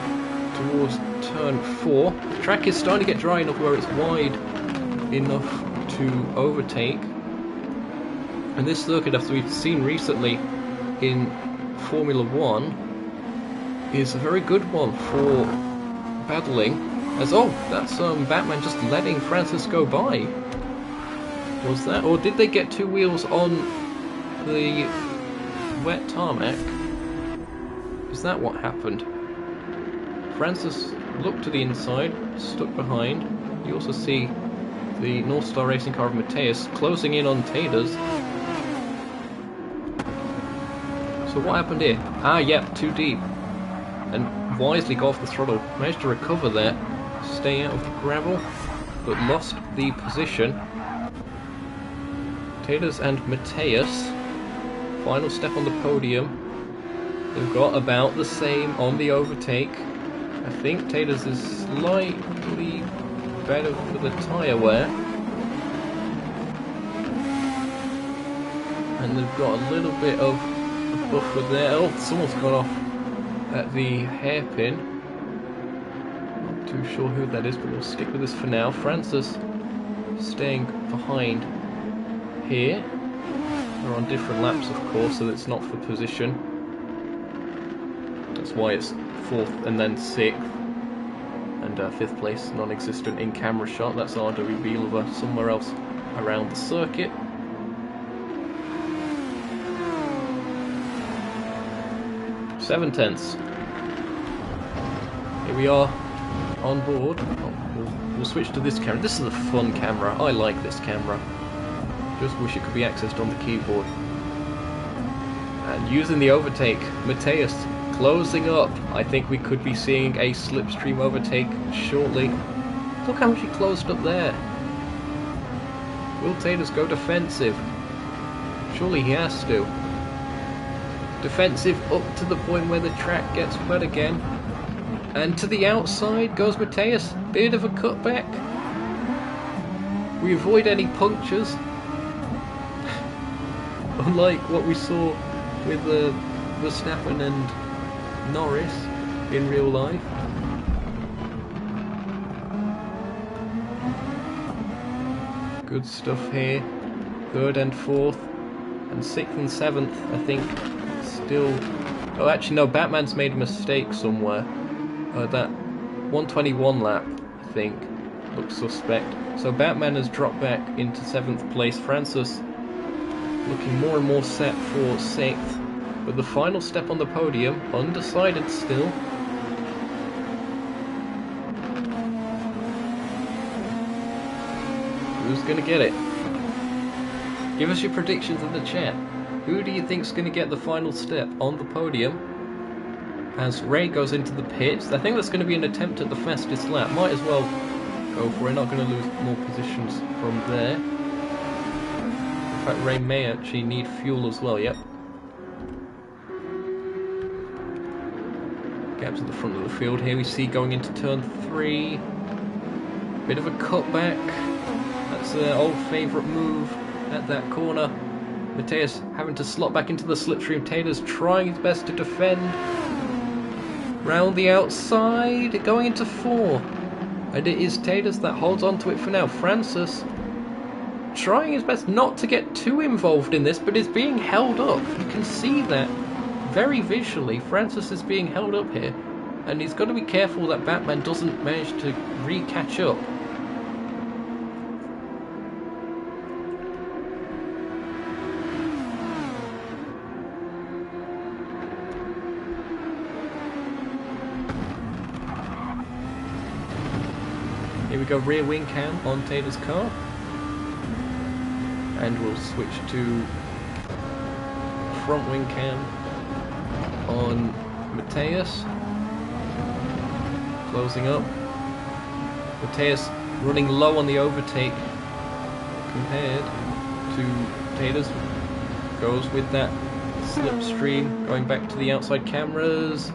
towards turn 4. The track is starting to get dry enough where it's wide enough to overtake. And this circuit, as we've seen recently in Formula 1, is a very good one for battling. As that's Batman just letting Francis go by. Was that? Or did they get two wheels on the wet tarmac? Is that what happened? Francis looked to the inside, stuck behind. You also see the North Star racing car of Mateus closing in on Taters. So what happened here? Yep, too deep. And wisely got off the throttle. Managed to recover there. Stay out of the gravel, but lost the position. Taters and Mateus, final step on the podium. They've got about the same on the overtake. I think Taters is slightly better for the tyre wear. And they've got a little bit of a buffer there. Oh, someone's gone off at the hairpin. Too sure who that is, but we'll stick with this for now. Francis staying behind here. They're on different laps, of course, so it's not for position. That's why it's 4th and then 6th. And 5th place, non-existent in camera shot. That's RWB Lover somewhere else around the circuit. Seven tenths. Here we are. On board. We'll switch to this camera. This is a fun camera. I like this camera. Just wish it could be accessed on the keyboard. And using the overtake, Mateus closing up. I think we could be seeing a slipstream overtake shortly. Look how much he closed up there. Will Taters go defensive? Surely he has to. Defensive up to the point where the track gets wet again. And to the outside goes Mateus. Bit of a cutback. We avoid any punctures. Unlike what we saw with Verstappen and Norris in real life. Good stuff here. 3rd and 4th. And 6th and 7th, I think, still... Oh, actually, no, Batman's made a mistake somewhere. That 121 lap, I think, looks suspect. So Batman has dropped back into 7th place. Francis looking more and more set for 6th. But the final step on the podium, undecided still. Who's going to get it? Give us your predictions in the chat. Who do you think's going to get the final step on the podium? As Ray goes into the pits. I think that's going to be an attempt at the fastest lap. Might as well go for it. Not going to lose more positions from there. In fact, Ray may actually need fuel as well. Yep. Gap to the front of the field. Here we see going into turn 3. Bit of a cutback. That's an old favourite move at that corner. Mateus having to slot back into the slipstream. Taters trying his best to defend. Round the outside, going into 4. And it is Taters that holds on to it for now. Francis trying his best not to get too involved in this, but is being held up. You can see that very visually. Francis is being held up here. And he's got to be careful that Batman doesn't manage to re-catch up. Here we go, rear wing cam on Taylor's car. And we'll switch to front wing cam on Mateus. Closing up. Mateus running low on the overtake compared to Taylor's. Goes with that Slipstream, going back to the outside cameras.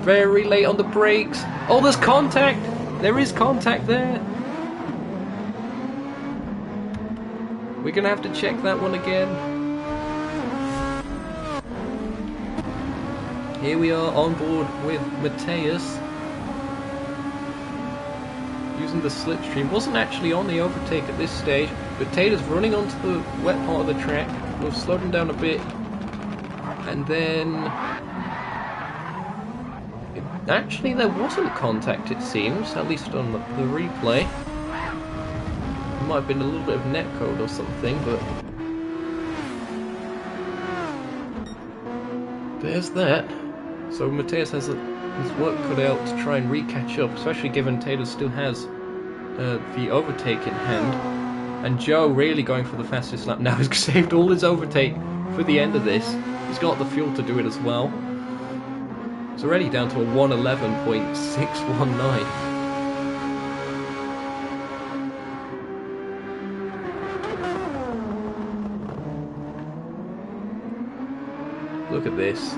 Very late on the brakes. Oh, there's contact! There is contact there! We're gonna have to check that one again. Here we are on board with Mateus. Using the slipstream. Wasn't actually on the overtake at this stage, but Taylor's running onto the wet part of the track. We'll slow him down a bit. And then... Actually, there wasn't contact, it seems, at least on the replay. It might have been a little bit of netcode or something, but... There's that. So Mateus has his work cut out to try and re-catch up, especially given Taylor still has the overtake in hand. And Joe really going for the fastest lap now. He's saved all his overtake for the end of this. He's got the fuel to do it as well. It's already down to a 1:11.619. Look at this.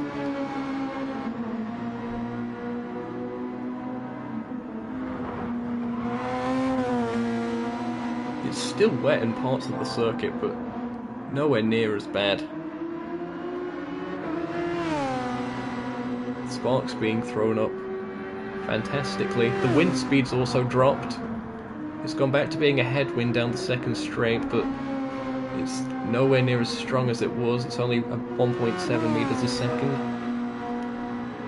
It's still wet in parts of the circuit, but nowhere near as bad. Sparks being thrown up fantastically. The wind speed's also dropped. It's gone back to being a headwind down the second straight, but it's nowhere near as strong as it was. It's only 1.7 meters a second.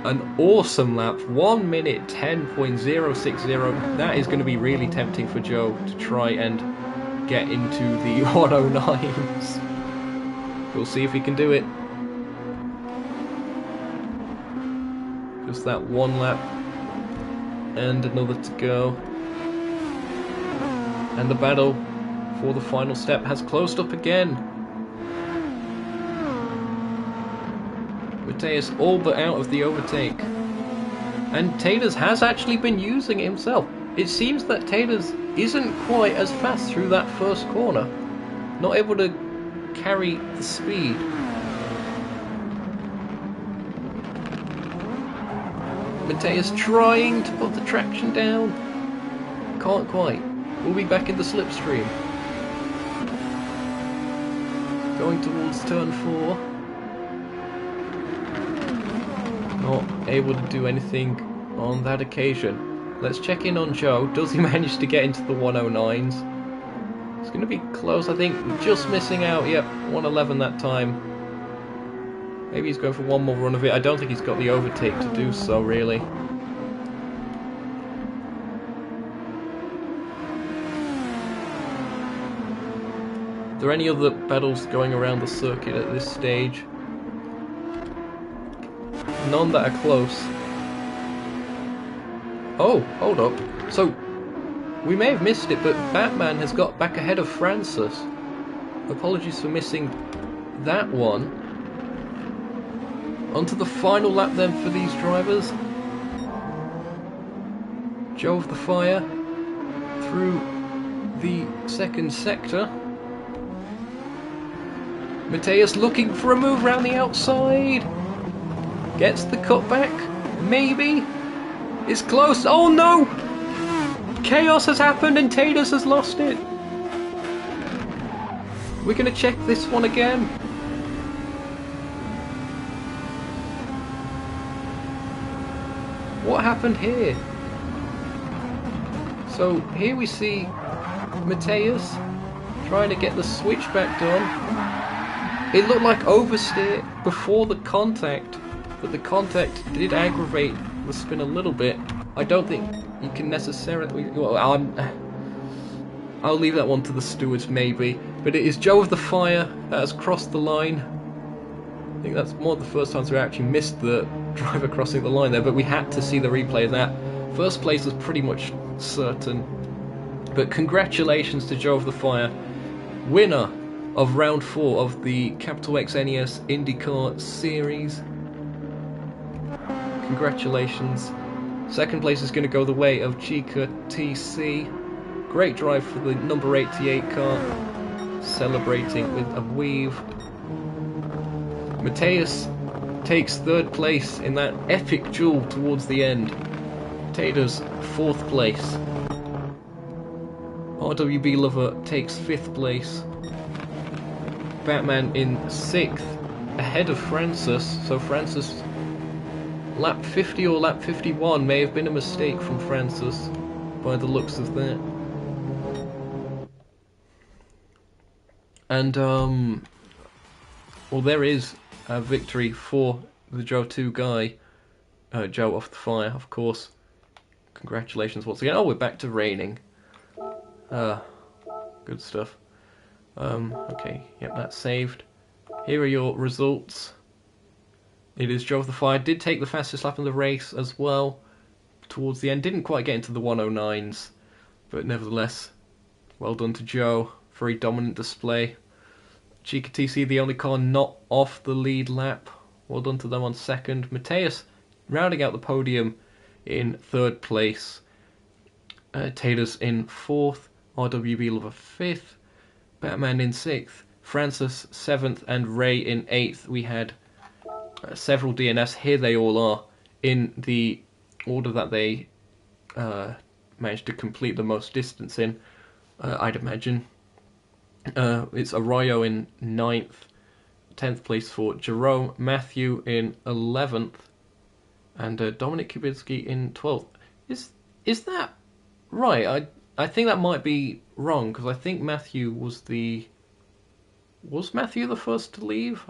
An awesome lap, 1 minute 10.060. That is going to be really tempting for Joe to try and get into the 109s. We'll see if he can do it. Just that one lap and another to go. And the battle for the final step has closed up again. Mateus all but out of the overtake. And Taylor's has actually been using it himself. It seems that Taylor's isn't quite as fast through that first corner. Not able to carry the speed. Mateus trying to put the traction down. Can't quite. We'll be back in the slipstream. Going towards turn 4. Not able to do anything on that occasion. Let's check in on Joe. Does he manage to get into the 109s? It's going to be close, I think. Just missing out. Yep, 111 that time. Maybe he's going for one more run of it. I don't think he's got the overtake to do so, really. Are there any other battles going around the circuit at this stage? None that are close. Oh, hold up. So, we may have missed it, but Batman has got back ahead of Francis. Apologies for missing that one. Onto the final lap then for these drivers. Joe of the Fire through the second sector. Mateus looking for a move around the outside. Gets the cutback. Maybe. It's close. Oh no! Chaos has happened and Taylor's has lost it. We're going to check this one again. What happened here? So here we see Mateus trying to get the switchback done. It looked like oversteer before the contact, but the contact did aggravate the spin a little bit. I don't think you can necessarily... Well, I'll leave that one to the stewards maybe, but it is Joe of the Fire that has crossed the line. I think that's one of the first times we actually missed the driver crossing the line there, but we had to see the replay of that. First place was pretty much certain. But congratulations to Joe of the Fire, winner of round 4 of the Capital X NES IndyCar Series. Congratulations. Second place is going to go the way of Chica TC. Great drive for the number 88 car, celebrating with a weave. Mateus takes third place in that epic duel towards the end. Tater's fourth place. RWB Lover takes fifth place. Batman in sixth, ahead of Francis. So Francis, lap 50 or lap 51 may have been a mistake from Francis by the looks of that. And well, there is a victory for the Joe 2 guy, Joe off the fire, of course. Congratulations once again. Oh, we're back to raining. Good stuff. Okay, yep, that's saved. Here are your results. It is Joe of the Fire. Did take the fastest lap in the race as well towards the end. Didn't quite get into the 109s, but nevertheless, well done to Joe. Very dominant display. Chica TC, the only car not off the lead lap. Well done to them on second. Mateus rounding out the podium in third place. Taylor's in fourth. RWB Lover fifth. Batman in sixth. Francis seventh. And Ray in eighth. We had several DNFs. Here they all are in the order that they managed to complete the most distance in, I'd imagine. It's Arroyo in 9th, 10th place for Jerome, Matthew in 11th, and Dominic Kubicki in 12th. Is that right? I think that might be wrong, because I think Matthew was Matthew the first to leave?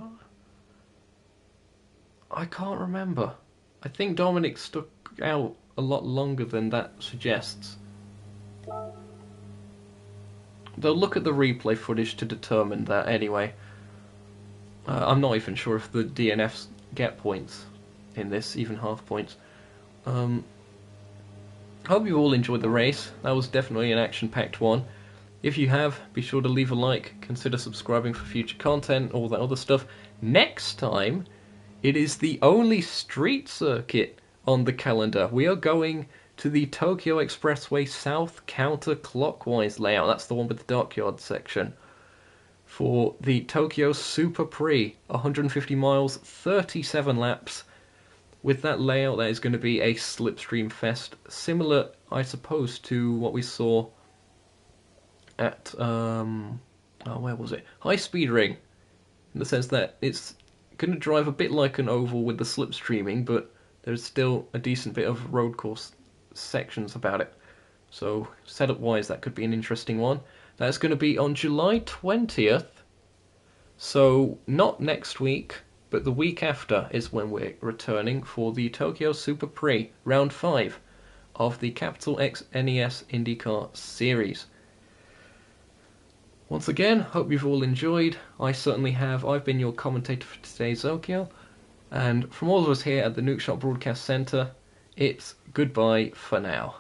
I can't remember. I think Dominic stuck out a lot longer than that suggests. They'll look at the replay footage to determine that anyway. I'm not even sure if the DNFs get points in this, even half points. Hope you all enjoyed the race. That was definitely an action-packed one. If you have, be sure to leave a like, consider subscribing for future content, all that other stuff. Next time, it is the only street circuit on the calendar. We are going to the Tokyo Expressway South counterclockwise layout. That's the one with the Dockyard section. For the Tokyo Super Prix, 150 miles, 37 laps. With that layout, that is going to be a slipstream fest. Similar, I suppose, to what we saw at, where was it? High Speed Ring. In the sense that it's going to drive a bit like an oval with the slipstreaming, but there's still a decent bit of road course sections about it. So setup wise, that could be an interesting one. That's going to be on July 20th. So not next week, but the week after is when we're returning for the Tokyo Super Prix round 5 of the Capital X NES IndyCar series. Once again, hope you've all enjoyed. I certainly have. I've been your commentator for today, Zokiel, and from all of us here at the Nukeshot Broadcast Centre, it's goodbye for now.